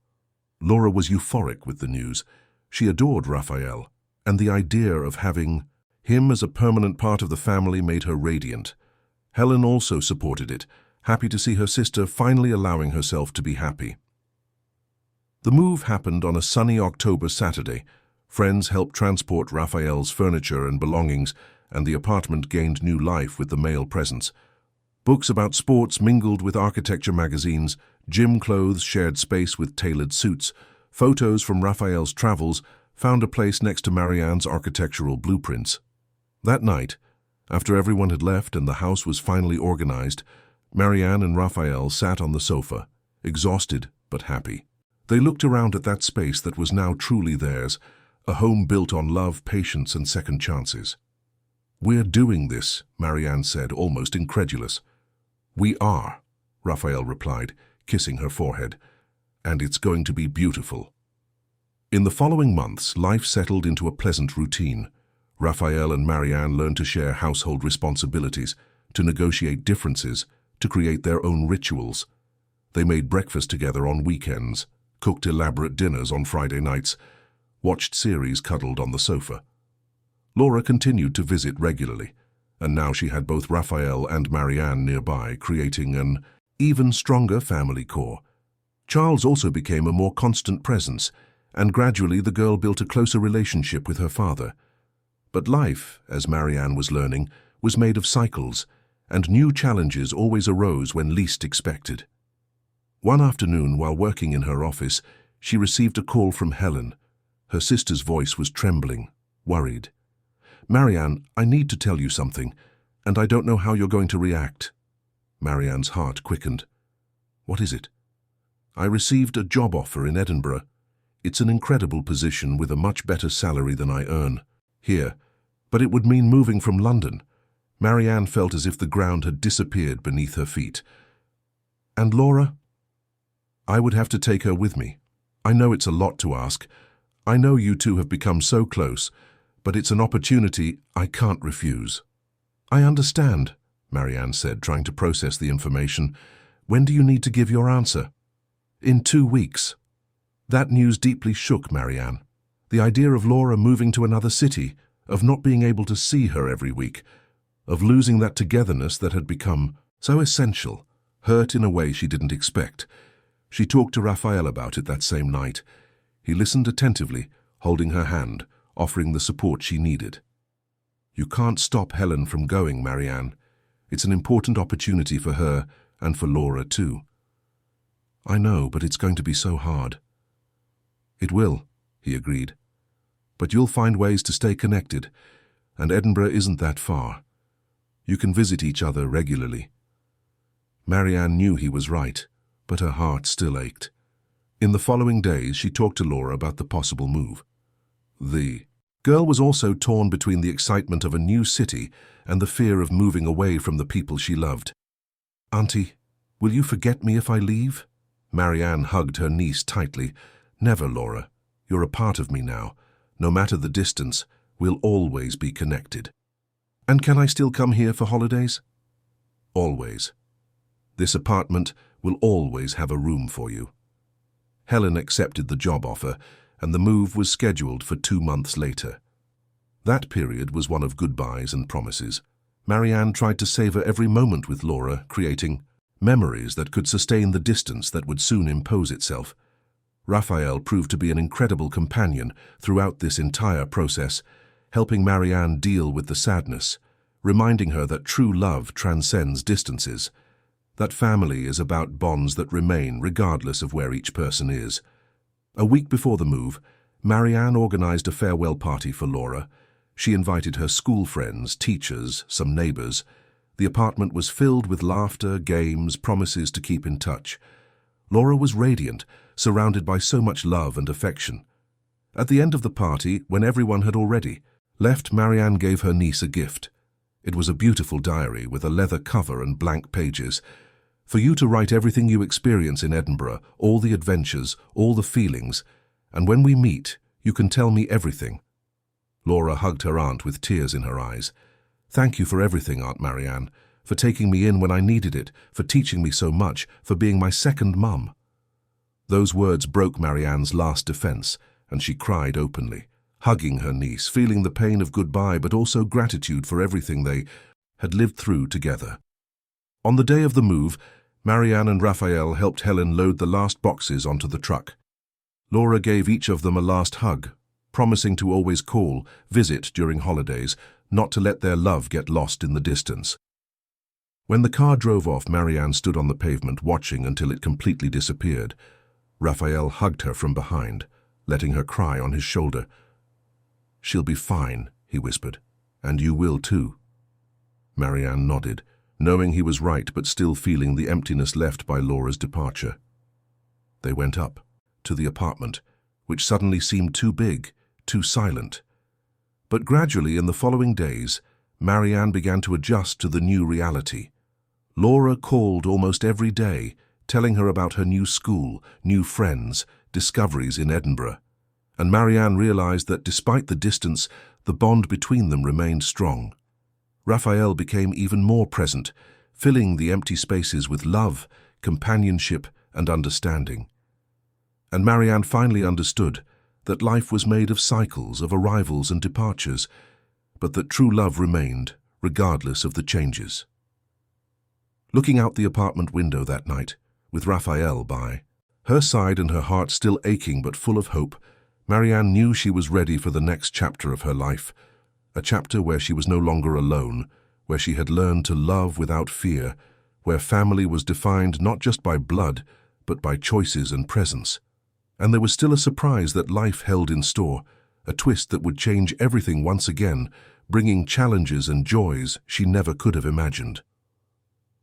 Laura was euphoric with the news. She adored Raphael, and the idea of having him as a permanent part of the family made her radiant. Helen also supported it, happy to see her sister finally allowing herself to be happy. The move happened on a sunny October Saturday. Friends helped transport Raphael's furniture and belongings, and the apartment gained new life with the male presence. Books about sports mingled with architecture magazines, gym clothes shared space with tailored suits, photos from Raphael's travels found a place next to Marianne's architectural blueprints. That night, after everyone had left and the house was finally organized, Marianne and Raphael sat on the sofa, exhausted but happy. They looked around at that space that was now truly theirs, a home built on love, patience, and second chances. "We're doing this," Marianne said, almost incredulous. "We are," Raphael replied, kissing her forehead, "and it's going to be beautiful." In the following months, life settled into a pleasant routine. Raphael and Marianne learned to share household responsibilities, to negotiate differences, to create their own rituals. They made breakfast together on weekends, cooked elaborate dinners on Friday nights, watched series cuddled on the sofa. Laura continued to visit regularly, and now she had both Raphael and Marianne nearby, creating an even stronger family core. Charles also became a more constant presence, and gradually the girl built a closer relationship with her father. But life, as Marianne was learning, was made of cycles, and new challenges always arose when least expected. One afternoon, while working in her office, she received a call from Helen. Her sister's voice was trembling, worried. "Marianne, I need to tell you something, and I don't know how you're going to react." Marianne's heart quickened. "What is it?" "I received a job offer in Edinburgh. It's an incredible position with a much better salary than I earn here, but it would mean moving from London." Marianne felt as if the ground had disappeared beneath her feet. "And Laura?" "I would have to take her with me. I know it's a lot to ask. I know you two have become so close, but it's an opportunity I can't refuse." "I understand," Marianne said, trying to process the information. "When do you need to give your answer?" "In 2 weeks." That news deeply shook Marianne. The idea of Laura moving to another city, of not being able to see her every week, of losing that togetherness that had become so essential, hurt in a way she didn't expect. She talked to Raphael about it that same night. He listened attentively, holding her hand, offering the support she needed. "You can't stop Helen from going, Marianne. It's an important opportunity for her and for Laura too." "I know, but it's going to be so hard." "It will," he agreed. "But you'll find ways to stay connected, and Edinburgh isn't that far. You can visit each other regularly." Marianne knew he was right, but her heart still ached. In the following days, she talked to Laura about the possible move. The girl was also torn between the excitement of a new city and the fear of moving away from the people she loved. "Auntie, will you forget me if I leave?" Marianne hugged her niece tightly. "Never, Laura. You're a part of me now. No matter the distance, we'll always be connected." "And can I still come here for holidays?" "Always. This apartment will always have a room for you." Helen accepted the job offer, and the move was scheduled for 2 months later. That period was one of goodbyes and promises. Marianne tried to savor every moment with Laura, creating memories that could sustain the distance that would soon impose itself. Raphael proved to be an incredible companion throughout this entire process, helping Marianne deal with the sadness, reminding her that true love transcends distances, that family is about bonds that remain regardless of where each person is. A week before the move, Marianne organized a farewell party for Laura. She invited her school friends, teachers, some neighbors. The apartment was filled with laughter, games, promises to keep in touch. Laura was radiant, surrounded by so much love and affection. At the end of the party, when everyone had already left, Marianne gave her niece a gift. It was a beautiful diary with a leather cover and blank pages. "For you to write everything you experience in Edinburgh, all the adventures, all the feelings, and when we meet, you can tell me everything." Laura hugged her aunt with tears in her eyes. "Thank you for everything, Aunt Marianne, for taking me in when I needed it, for teaching me so much, for being my second mum." Those words broke Marianne's last defense, and she cried openly, hugging her niece, feeling the pain of goodbye but also gratitude for everything they had lived through together. On the day of the move, Marianne and Raphael helped Helen load the last boxes onto the truck. Laura gave each of them a last hug, promising to always call, visit during holidays, not to let their love get lost in the distance. When the car drove off, Marianne stood on the pavement watching until it completely disappeared. Raphael hugged her from behind, letting her cry on his shoulder. "She'll be fine," he whispered, "and you will too." Marianne nodded, knowing he was right but still feeling the emptiness left by Laura's departure. They went up, to the apartment, which suddenly seemed too big, too silent. But gradually in the following days, Marianne began to adjust to the new reality. Laura called almost every day, telling her about her new school, new friends, discoveries in Edinburgh. And Marianne realized that despite the distance, the bond between them remained strong. Raphael became even more present, filling the empty spaces with love, companionship, and understanding. And Marianne finally understood that life was made of cycles of arrivals and departures, but that true love remained, regardless of the changes. Looking out the apartment window that night, with Raphael by her side and her heart still aching but full of hope, Marianne knew she was ready for the next chapter of her life, a chapter where she was no longer alone, where she had learned to love without fear, where family was defined not just by blood, but by choices and presence. And there was still a surprise that life held in store, a twist that would change everything once again, bringing challenges and joys she never could have imagined.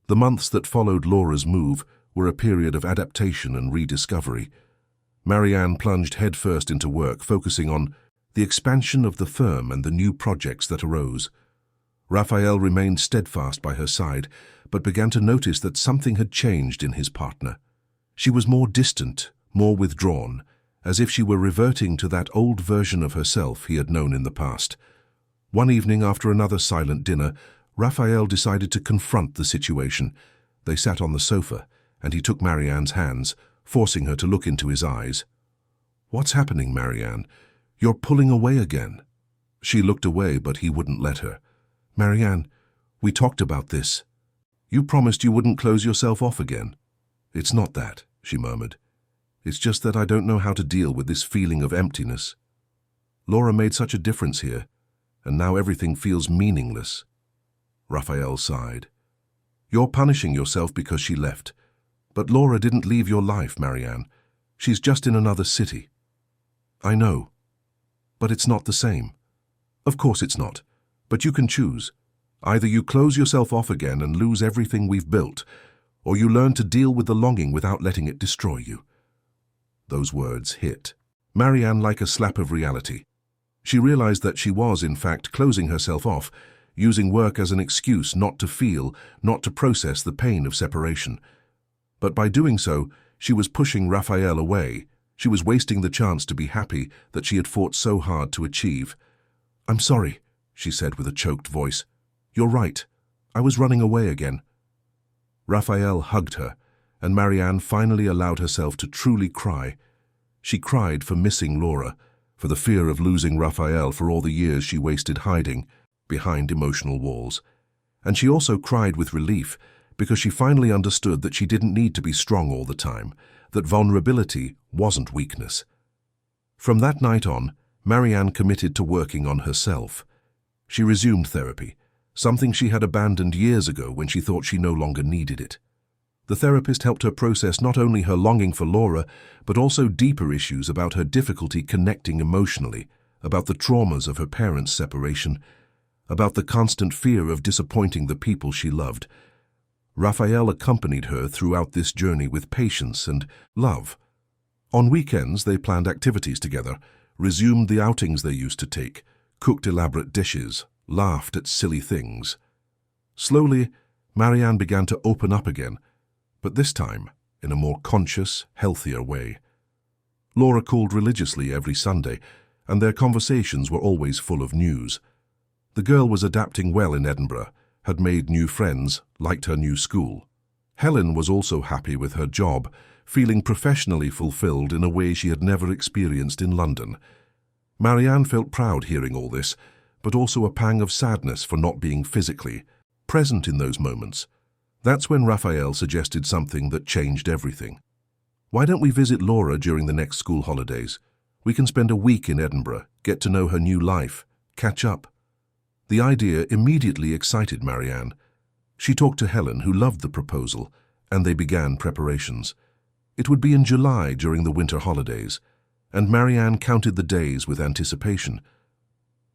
The months that followed Laura's move were a period of adaptation and rediscovery. Marianne plunged headfirst into work, focusing on the expansion of the firm and the new projects that arose. Raphael remained steadfast by her side, but began to notice that something had changed in his partner. She was more distant, more withdrawn, as if she were reverting to that old version of herself he had known in the past. One evening, after another silent dinner, Raphael decided to confront the situation. They sat on the sofa, and he took Marianne's hands, forcing her to look into his eyes. "What's happening, Marianne? You're pulling away again." She looked away, but he wouldn't let her. "Marianne, we talked about this. You promised you wouldn't close yourself off again." "It's not that," she murmured. "It's just that I don't know how to deal with this feeling of emptiness. Laura made such a difference here, and now everything feels meaningless." Raphael sighed. "You're punishing yourself because she left. But Laura didn't leave your life, Marianne. She's just in another city." "I know. But it's not the same." "Of course it's not. But you can choose. Either you close yourself off again and lose everything we've built, or you learn to deal with the longing without letting it destroy you." Those words hit Marianne like a slap of reality. She realized that she was, in fact, closing herself off, using work as an excuse not to feel, not to process the pain of separation. But by doing so, she was pushing Raphael away. She was wasting the chance to be happy that she had fought so hard to achieve. "I'm sorry," she said with a choked voice. "You're right. I was running away again." Raphael hugged her, and Marianne finally allowed herself to truly cry. She cried for missing Laura, for the fear of losing Raphael, for all the years she wasted hiding behind emotional walls. And she also cried with relief, because she finally understood that she didn't need to be strong all the time, that vulnerability wasn't weakness. From that night on, Marianne committed to working on herself. She resumed therapy, something she had abandoned years ago when she thought she no longer needed it. The therapist helped her process not only her longing for Laura, but also deeper issues about her difficulty connecting emotionally, about the traumas of her parents' separation, about the constant fear of disappointing the people she loved. Raphael accompanied her throughout this journey with patience and love. On weekends, they planned activities together, resumed the outings they used to take, cooked elaborate dishes, laughed at silly things. Slowly, Marianne began to open up again, but this time in a more conscious, healthier way. Laura called religiously every Sunday, and their conversations were always full of news. The girl was adapting well in Edinburgh, had made new friends, liked her new school. Helen was also happy with her job, feeling professionally fulfilled in a way she had never experienced in London. Marianne felt proud hearing all this, but also a pang of sadness for not being physically present in those moments. That's when Raphael suggested something that changed everything. "Why don't we visit Laura during the next school holidays? We can spend a week in Edinburgh, get to know her new life, catch up." The idea immediately excited Marianne. She talked to Helen, who loved the proposal, and they began preparations. It would be in July during the winter holidays, and Marianne counted the days with anticipation.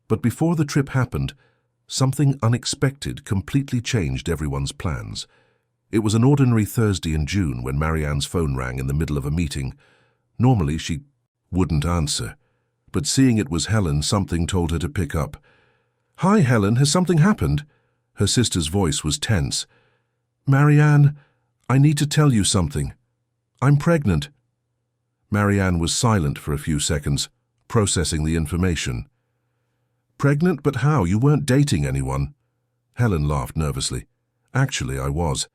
But before the trip happened, something unexpected completely changed everyone's plans. It was an ordinary Thursday in June when Marianne's phone rang in the middle of a meeting. Normally she wouldn't answer, but seeing it was Helen, something told her to pick up. "Hi, Helen, has something happened?" Her sister's voice was tense. "Marianne, I need to tell you something. I'm pregnant." Marianne was silent for a few seconds, processing the information. "Pregnant? But how? You weren't dating anyone." Helen laughed nervously. "Actually, I was.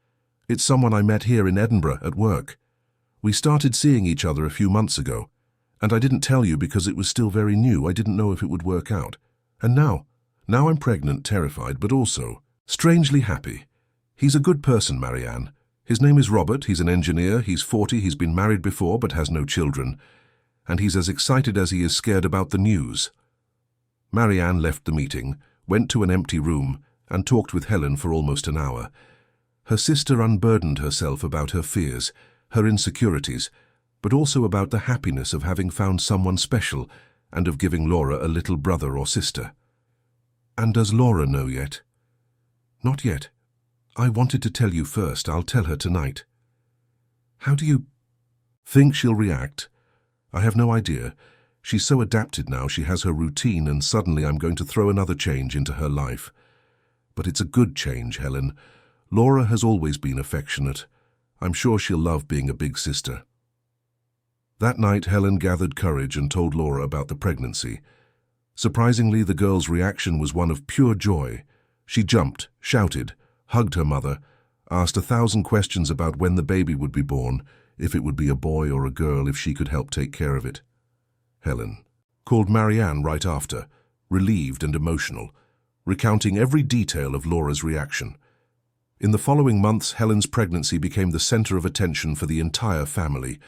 It's someone I met here in Edinburgh at work. We started seeing each other a few months ago, and I didn't tell you because it was still very new. I didn't know if it would work out. And now I'm pregnant, terrified, but also strangely happy. He's a good person, Marianne. His name is Robert, he's an engineer, he's 40, he's been married before but has no children, and he's as excited as he is scared about the news." Marianne left the meeting, went to an empty room, and talked with Helen for almost an hour. Her sister unburdened herself about her fears, her insecurities, but also about the happiness of having found someone special and of giving Laura a little brother or sister. "And does Laura know yet?" "Not yet. I wanted to tell you first. I'll tell her tonight." "How do you think she'll react?" "I have no idea. She's so adapted now, she has her routine, and suddenly I'm going to throw another change into her life. But it's a good change, Helen. Laura has always been affectionate. I'm sure she'll love being a big sister." That night, Helen gathered courage and told Laura about the pregnancy. Surprisingly, the girl's reaction was one of pure joy. She jumped, shouted, hugged her mother, asked 1,000 questions about when the baby would be born, if it would be a boy or a girl, if she could help take care of it. Helen called Marianne right after, relieved and emotional, recounting every detail of Laura's reaction. In the following months, Helen's pregnancy became the center of attention for the entire family.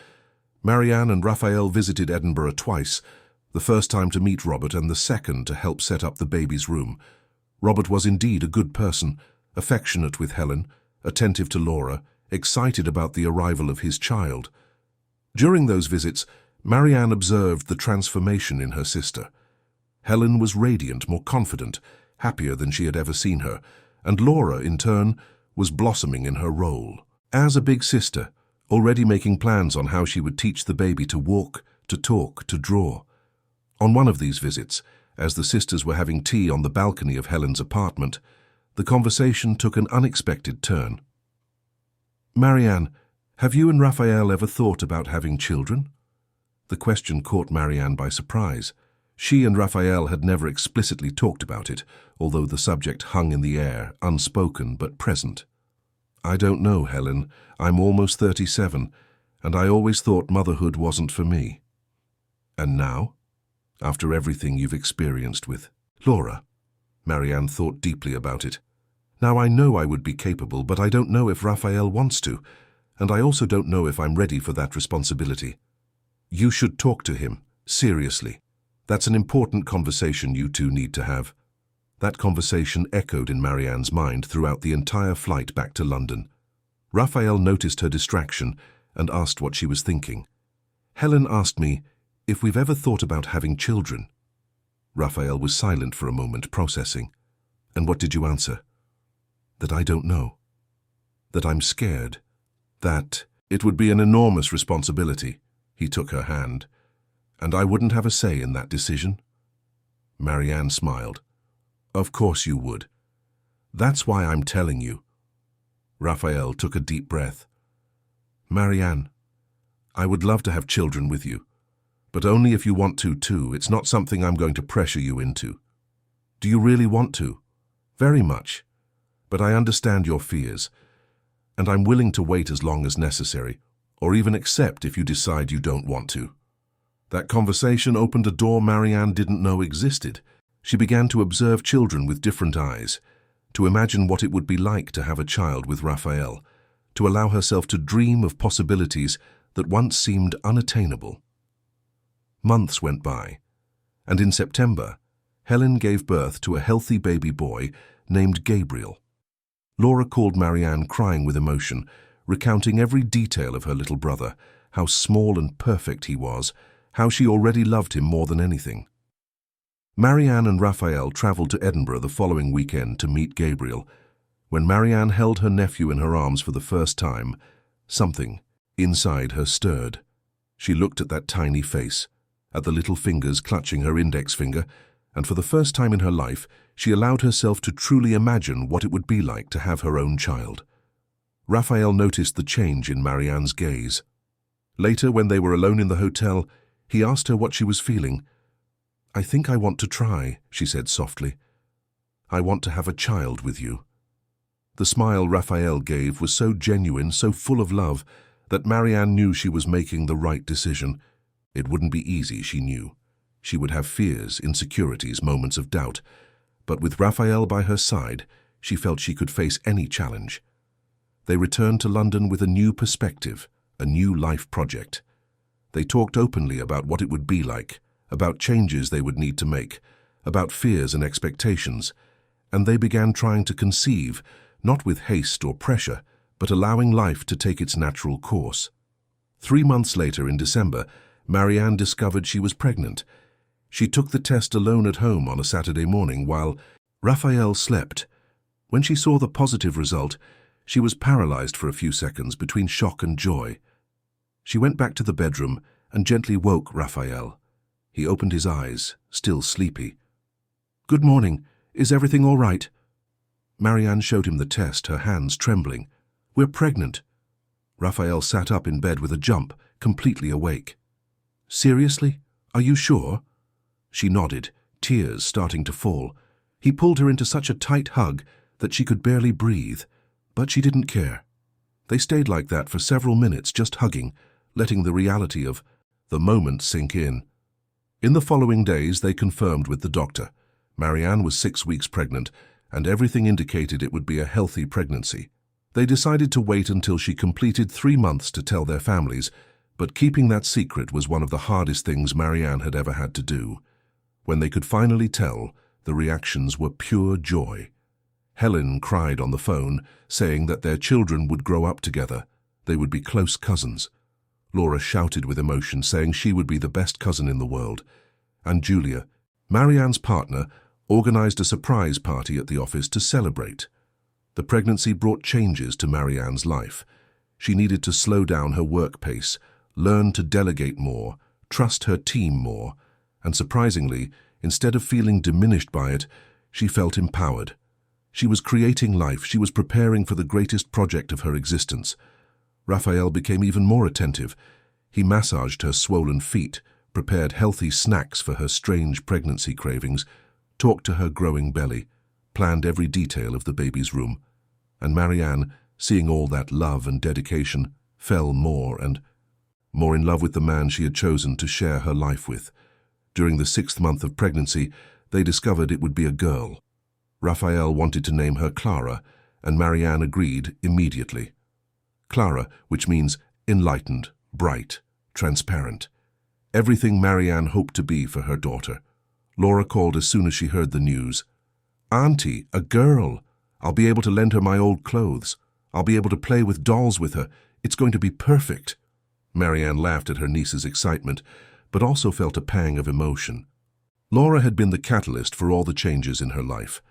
Marianne and Raphael visited Edinburgh twice, the first time to meet Robert and the second to help set up the baby's room. Robert was indeed a good person, affectionate with Helen, attentive to Laura, excited about the arrival of his child. During those visits, Marianne observed the transformation in her sister. Helen was radiant, more confident, happier than she had ever seen her, and Laura, in turn, was blossoming in her role as a big sister, already making plans on how she would teach the baby to walk, to talk, to draw. On one of these visits, as the sisters were having tea on the balcony of Helen's apartment, the conversation took an unexpected turn. "Marianne, have you and Raphael ever thought about having children?" The question caught Marianne by surprise. She and Raphael had never explicitly talked about it, although the subject hung in the air, unspoken but present. "I don't know, Helen. I'm almost 37, and I always thought motherhood wasn't for me." "And now? After everything you've experienced with Laura?" Marianne thought deeply about it. "Now I know I would be capable, but I don't know if Raphael wants to, and I also don't know if I'm ready for that responsibility." "You should talk to him, seriously. That's an important conversation you two need to have." That conversation echoed in Marianne's mind throughout the entire flight back to London. Raphael noticed her distraction and asked what she was thinking. "Helen asked me if we've ever thought about having children." Raphael was silent for a moment, processing. "And what did you answer?" "That I don't know. That I'm scared. That it would be an enormous responsibility." He took her hand. "And I wouldn't have a say in that decision?" Marianne smiled. "Of course you would. That's why I'm telling you." Raphael took a deep breath. "Marianne, I would love to have children with you, but only if you want to too. It's not something I'm going to pressure you into." "Do you really want to?" "Very much. But I understand your fears, and I'm willing to wait as long as necessary, or even accept if you decide you don't want to." That conversation opened a door Marianne didn't know existed. She began to observe children with different eyes, to imagine what it would be like to have a child with Raphael, to allow herself to dream of possibilities that once seemed unattainable. Months went by, and in September, Helen gave birth to a healthy baby boy named Gabriel. Laura called Marianne, crying with emotion, recounting every detail of her little brother, how small and perfect he was, how she already loved him more than anything. Marianne and Raphael travelled to Edinburgh the following weekend to meet Gabriel. When Marianne held her nephew in her arms for the first time, something inside her stirred. She looked at that tiny face, at the little fingers clutching her index finger, and for the first time in her life, she allowed herself to truly imagine what it would be like to have her own child. Raphael noticed the change in Marianne's gaze. Later, when they were alone in the hotel, he asked her what she was feeling. "I think I want to try," she said softly. "I want to have a child with you." The smile Raphael gave was so genuine, so full of love, that Marianne knew she was making the right decision. It wouldn't be easy, she knew. She would have fears, insecurities, moments of doubt. But with Raphael by her side, she felt she could face any challenge. They returned to London with a new perspective, a new life project. They talked openly about what it would be like, about changes they would need to make, about fears and expectations, and they began trying to conceive, not with haste or pressure, but allowing life to take its natural course. 3 months later, in December, Marianne discovered she was pregnant. She took the test alone at home on a Saturday morning while Raphael slept. When she saw the positive result, she was paralyzed for a few seconds between shock and joy. She went back to the bedroom and gently woke Raphael. He opened his eyes, still sleepy. "Good morning. Is everything all right?" Marianne showed him the test, her hands trembling. "We're pregnant." Raphael sat up in bed with a jump, completely awake. "Seriously? Are you sure?" She nodded, tears starting to fall. He pulled her into such a tight hug that she could barely breathe, but she didn't care. They stayed like that for several minutes, just hugging, letting the reality of the moment sink in. In the following days, they confirmed with the doctor. Marianne was 6 weeks pregnant, and everything indicated it would be a healthy pregnancy. They decided to wait until she completed 3 months to tell their families, but keeping that secret was one of the hardest things Marianne had ever had to do. When they could finally tell, the reactions were pure joy. Helen cried on the phone, saying that their children would grow up together. They would be close cousins. Laura shouted with emotion, saying she would be the best cousin in the world. And Julia, Marianne's partner, organized a surprise party at the office to celebrate. The pregnancy brought changes to Marianne's life. She needed to slow down her work pace, learn to delegate more, trust her team more, and surprisingly, instead of feeling diminished by it, she felt empowered. She was creating life, she was preparing for the greatest project of her existence. Raphael became even more attentive. He massaged her swollen feet, prepared healthy snacks for her strange pregnancy cravings, talked to her growing belly, planned every detail of the baby's room. And Marianne, seeing all that love and dedication, fell more and more in love with the man she had chosen to share her life with. During the 6th month of pregnancy, they discovered it would be a girl. Raphael wanted to name her Clara, and Marianne agreed immediately. Clara, which means enlightened, bright, transparent. Everything Marianne hoped to be for her daughter. Laura called as soon as she heard the news. "Auntie, a girl! I'll be able to lend her my old clothes. I'll be able to play with dolls with her. It's going to be perfect." Marianne laughed at her niece's excitement, but also felt a pang of emotion. Laura had been the catalyst for all the changes in her life.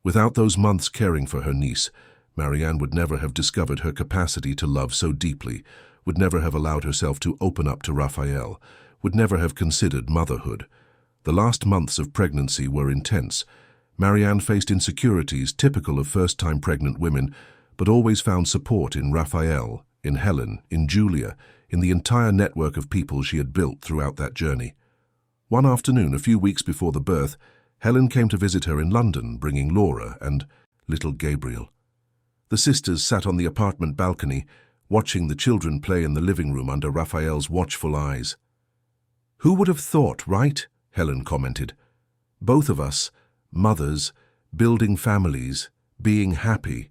Without those months caring for her niece, Marianne would never have discovered her capacity to love so deeply, would never have allowed herself to open up to Raphael, would never have considered motherhood. The last months of pregnancy were intense. Marianne faced insecurities typical of first-time pregnant women, but always found support in Raphael, in Helen, in Julia, in the entire network of people she had built throughout that journey. One afternoon, a few weeks before the birth, Helen came to visit her in London, bringing Laura and little Gabriel. The sisters sat on the apartment balcony, watching the children play in the living room under Raphael's watchful eyes. "Who would have thought, right?" Helen commented. "Both of us, mothers, building families, being happy."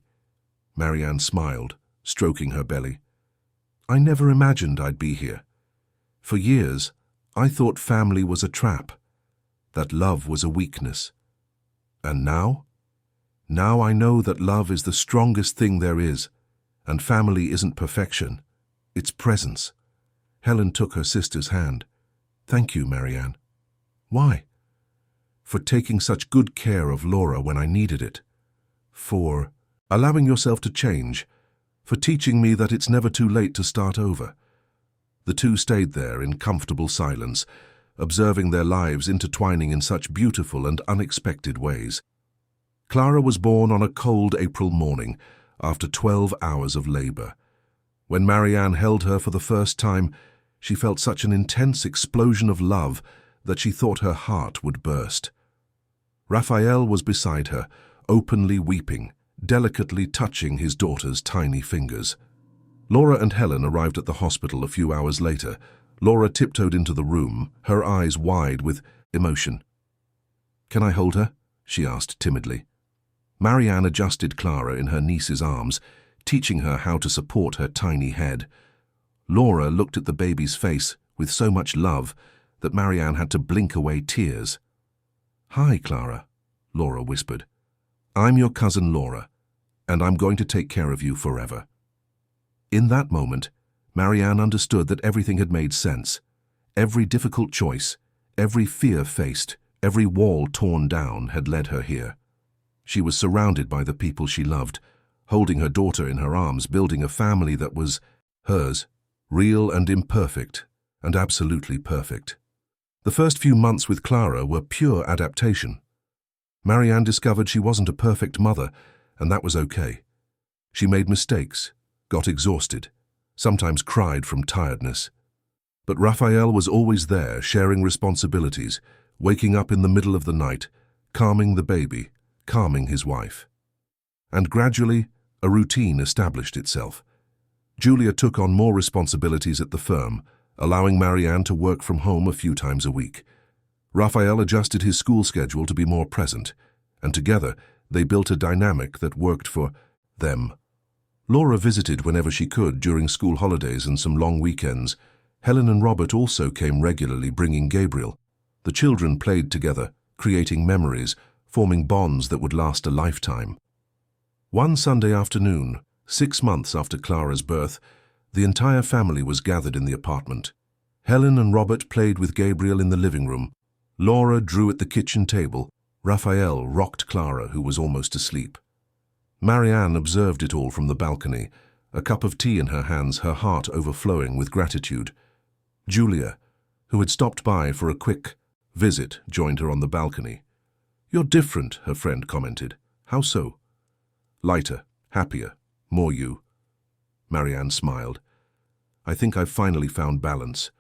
Marianne smiled, stroking her belly. "I never imagined I'd be here. For years, I thought family was a trap, that love was a weakness. And now? Now I know that love is the strongest thing there is, and family isn't perfection, it's presence. Helen took her sister's hand. Thank you, Marianne. Why? For taking such good care of Laura when I needed it. For allowing yourself to change. For teaching me that it's never too late to start over. The two stayed there in comfortable silence, observing their lives intertwining in such beautiful and unexpected ways. Clara was born on a cold April morning, after 12 hours of labor. When Marianne held her for the first time, she felt such an intense explosion of love that she thought her heart would burst. Raphael was beside her, openly weeping, delicately touching his daughter's tiny fingers. Laura and Helen arrived at the hospital a few hours later. Laura tiptoed into the room, her eyes wide with emotion. "Can I hold her?" she asked timidly. Marianne adjusted Clara in her niece's arms, teaching her how to support her tiny head. Laura looked at the baby's face with so much love that Marianne had to blink away tears. "Hi, Clara," Laura whispered. "I'm your cousin Laura, and I'm going to take care of you forever." In that moment, Marianne understood that everything had made sense. Every difficult choice, every fear faced, every wall torn down had led her here. She was surrounded by the people she loved, holding her daughter in her arms, building a family that was hers, real and imperfect, and absolutely perfect. The first few months with Clara were pure adaptation. Marianne discovered she wasn't a perfect mother, and that was okay. She made mistakes, got exhausted, sometimes cried from tiredness. But Raphael was always there, sharing responsibilities, waking up in the middle of the night, calming the baby, calming his wife. And gradually, a routine established itself. Julia took on more responsibilities at the firm, allowing Marianne to work from home a few times a week. Raphael adjusted his school schedule to be more present, and together they built a dynamic that worked for them. Laura visited whenever she could during school holidays and some long weekends. Helen and Robert also came regularly, bringing Gabriel. The children played together, creating memories, forming bonds that would last a lifetime. One Sunday afternoon, 6 months after Clara's birth, the entire family was gathered in the apartment. Helen and Robert played with Gabriel in the living room. Laura drew at the kitchen table. Raphael rocked Clara, who was almost asleep. Marianne observed it all from the balcony, a cup of tea in her hands, her heart overflowing with gratitude. Julia, who had stopped by for a quick visit, joined her on the balcony. "You're different," her friend commented. "How so?" "Lighter, happier, more you." Marianne smiled. "I think I've finally found balance.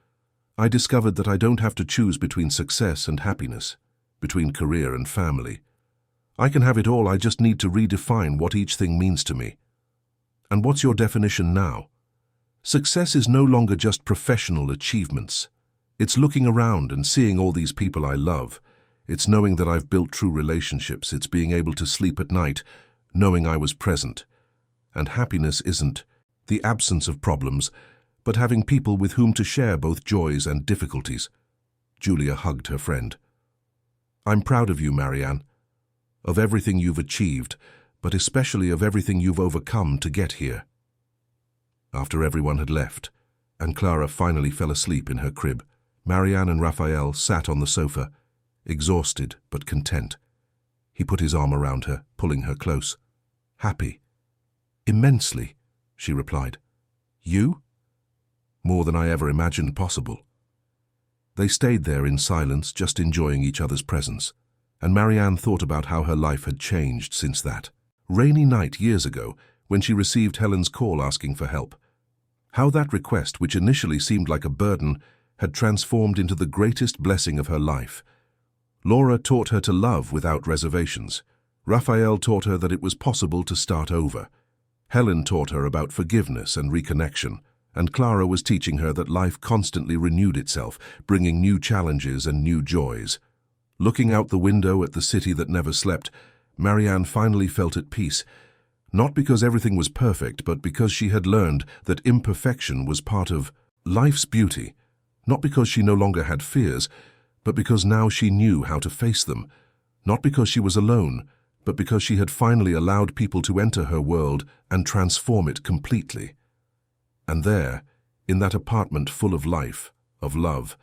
I discovered that I don't have to choose between success and happiness, between career and family. I can have it all, I just need to redefine what each thing means to me." "And what's your definition now?" "Success is no longer just professional achievements. It's looking around and seeing all these people I love. It's knowing that I've built true relationships. It's being able to sleep at night, knowing I was present. And happiness isn't the absence of problems, but having people with whom to share both joys and difficulties." Julia hugged her friend. "I'm proud of you, Marianne, of everything you've achieved, but especially of everything you've overcome to get here." After everyone had left, and Clara finally fell asleep in her crib, Marianne and Raphael sat on the sofa, exhausted but content. He put his arm around her, pulling her close. "Happy." "Immensely," she replied. "You?" "More than I ever imagined possible." They stayed there in silence, just enjoying each other's presence, and Marianne thought about how her life had changed since that rainy night years ago when she received Helen's call asking for help. How that request, which initially seemed like a burden, had transformed into the greatest blessing of her life. Laura taught her to love without reservations. Raphael taught her that it was possible to start over. Helen taught her about forgiveness and reconnection, and Clara was teaching her that life constantly renewed itself, bringing new challenges and new joys. Looking out the window at the city that never slept, Marianne finally felt at peace, not because everything was perfect, but because she had learned that imperfection was part of life's beauty, not because she no longer had fears, but because now she knew how to face them, not because she was alone, but because she had finally allowed people to enter her world and transform it completely. And there, in that apartment full of life, of love,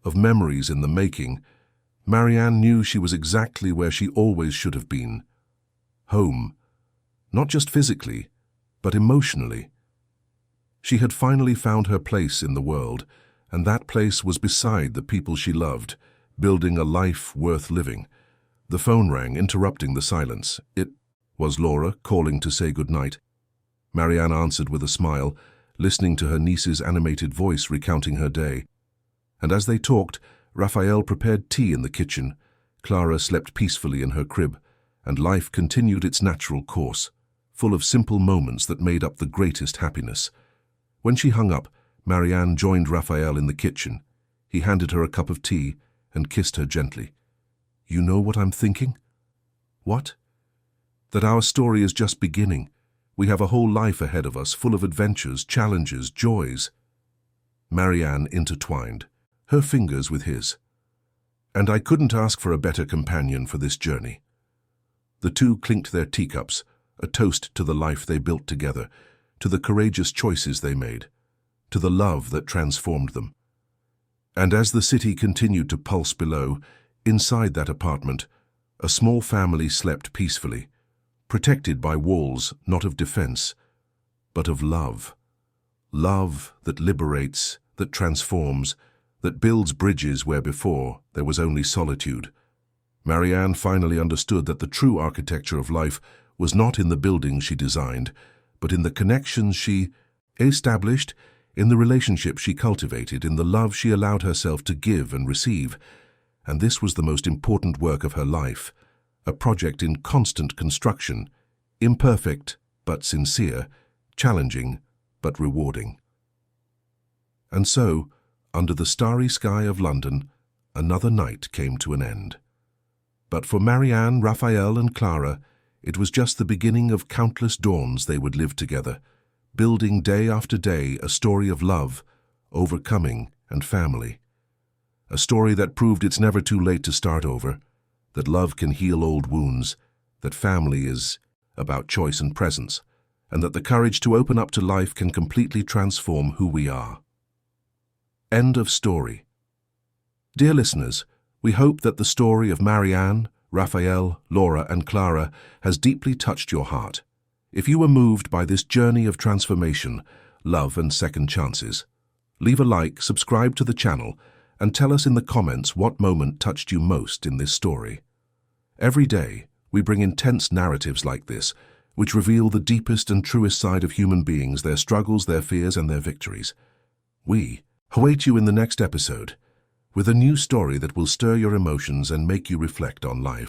of memories in the making, Marianne knew she was exactly where she always should have been. Home, not just physically, but emotionally. She had finally found her place in the world, and that place was beside the people she loved, building a life worth living. The phone rang, interrupting the silence. It was Laura, calling to say goodnight. Marianne answered with a smile, listening to her niece's animated voice recounting her day. And as they talked, Raphael prepared tea in the kitchen, Clara slept peacefully in her crib, and life continued its natural course, full of simple moments that made up the greatest happiness. When she hung up, Marianne joined Raphael in the kitchen. He handed her a cup of tea and kissed her gently. "You know what I'm thinking?" "What?" "That our story is just beginning. We have a whole life ahead of us, full of adventures, challenges, joys." Marianne intertwined her fingers with his. "And I couldn't ask for a better companion for this journey." The two clinked their teacups, a toast to the life they built together, to the courageous choices they made, to the love that transformed them. And as the city continued to pulse below, inside that apartment, a small family slept peacefully, protected by walls not of defense, but of love. Love that liberates, that transforms, that builds bridges where before there was only solitude. Marianne finally understood that the true architecture of life was not in the buildings she designed, but in the connections she established, in the relationships she cultivated, in the love she allowed herself to give and receive. And this was the most important work of her life, a project in constant construction, imperfect but sincere, challenging but rewarding. And so, under the starry sky of London, another night came to an end. But for Marianne, Raphael, and Clara, it was just the beginning of countless dawns they would live together, building day after day a story of love, overcoming, and family. A story that proved it's never too late to start over, that love can heal old wounds, that family is about choice and presence, and that the courage to open up to life can completely transform who we are. End of story. Dear listeners, we hope that the story of Marianne, Raphael, Laura, and Clara has deeply touched your heart. If you were moved by this journey of transformation, love, and second chances, leave a like, subscribe to the channel, and tell us in the comments what moment touched you most in this story. Every day, we bring intense narratives like this, which reveal the deepest and truest side of human beings, their struggles, their fears, and their victories. We await you in the next episode, with a new story that will stir your emotions and make you reflect on life.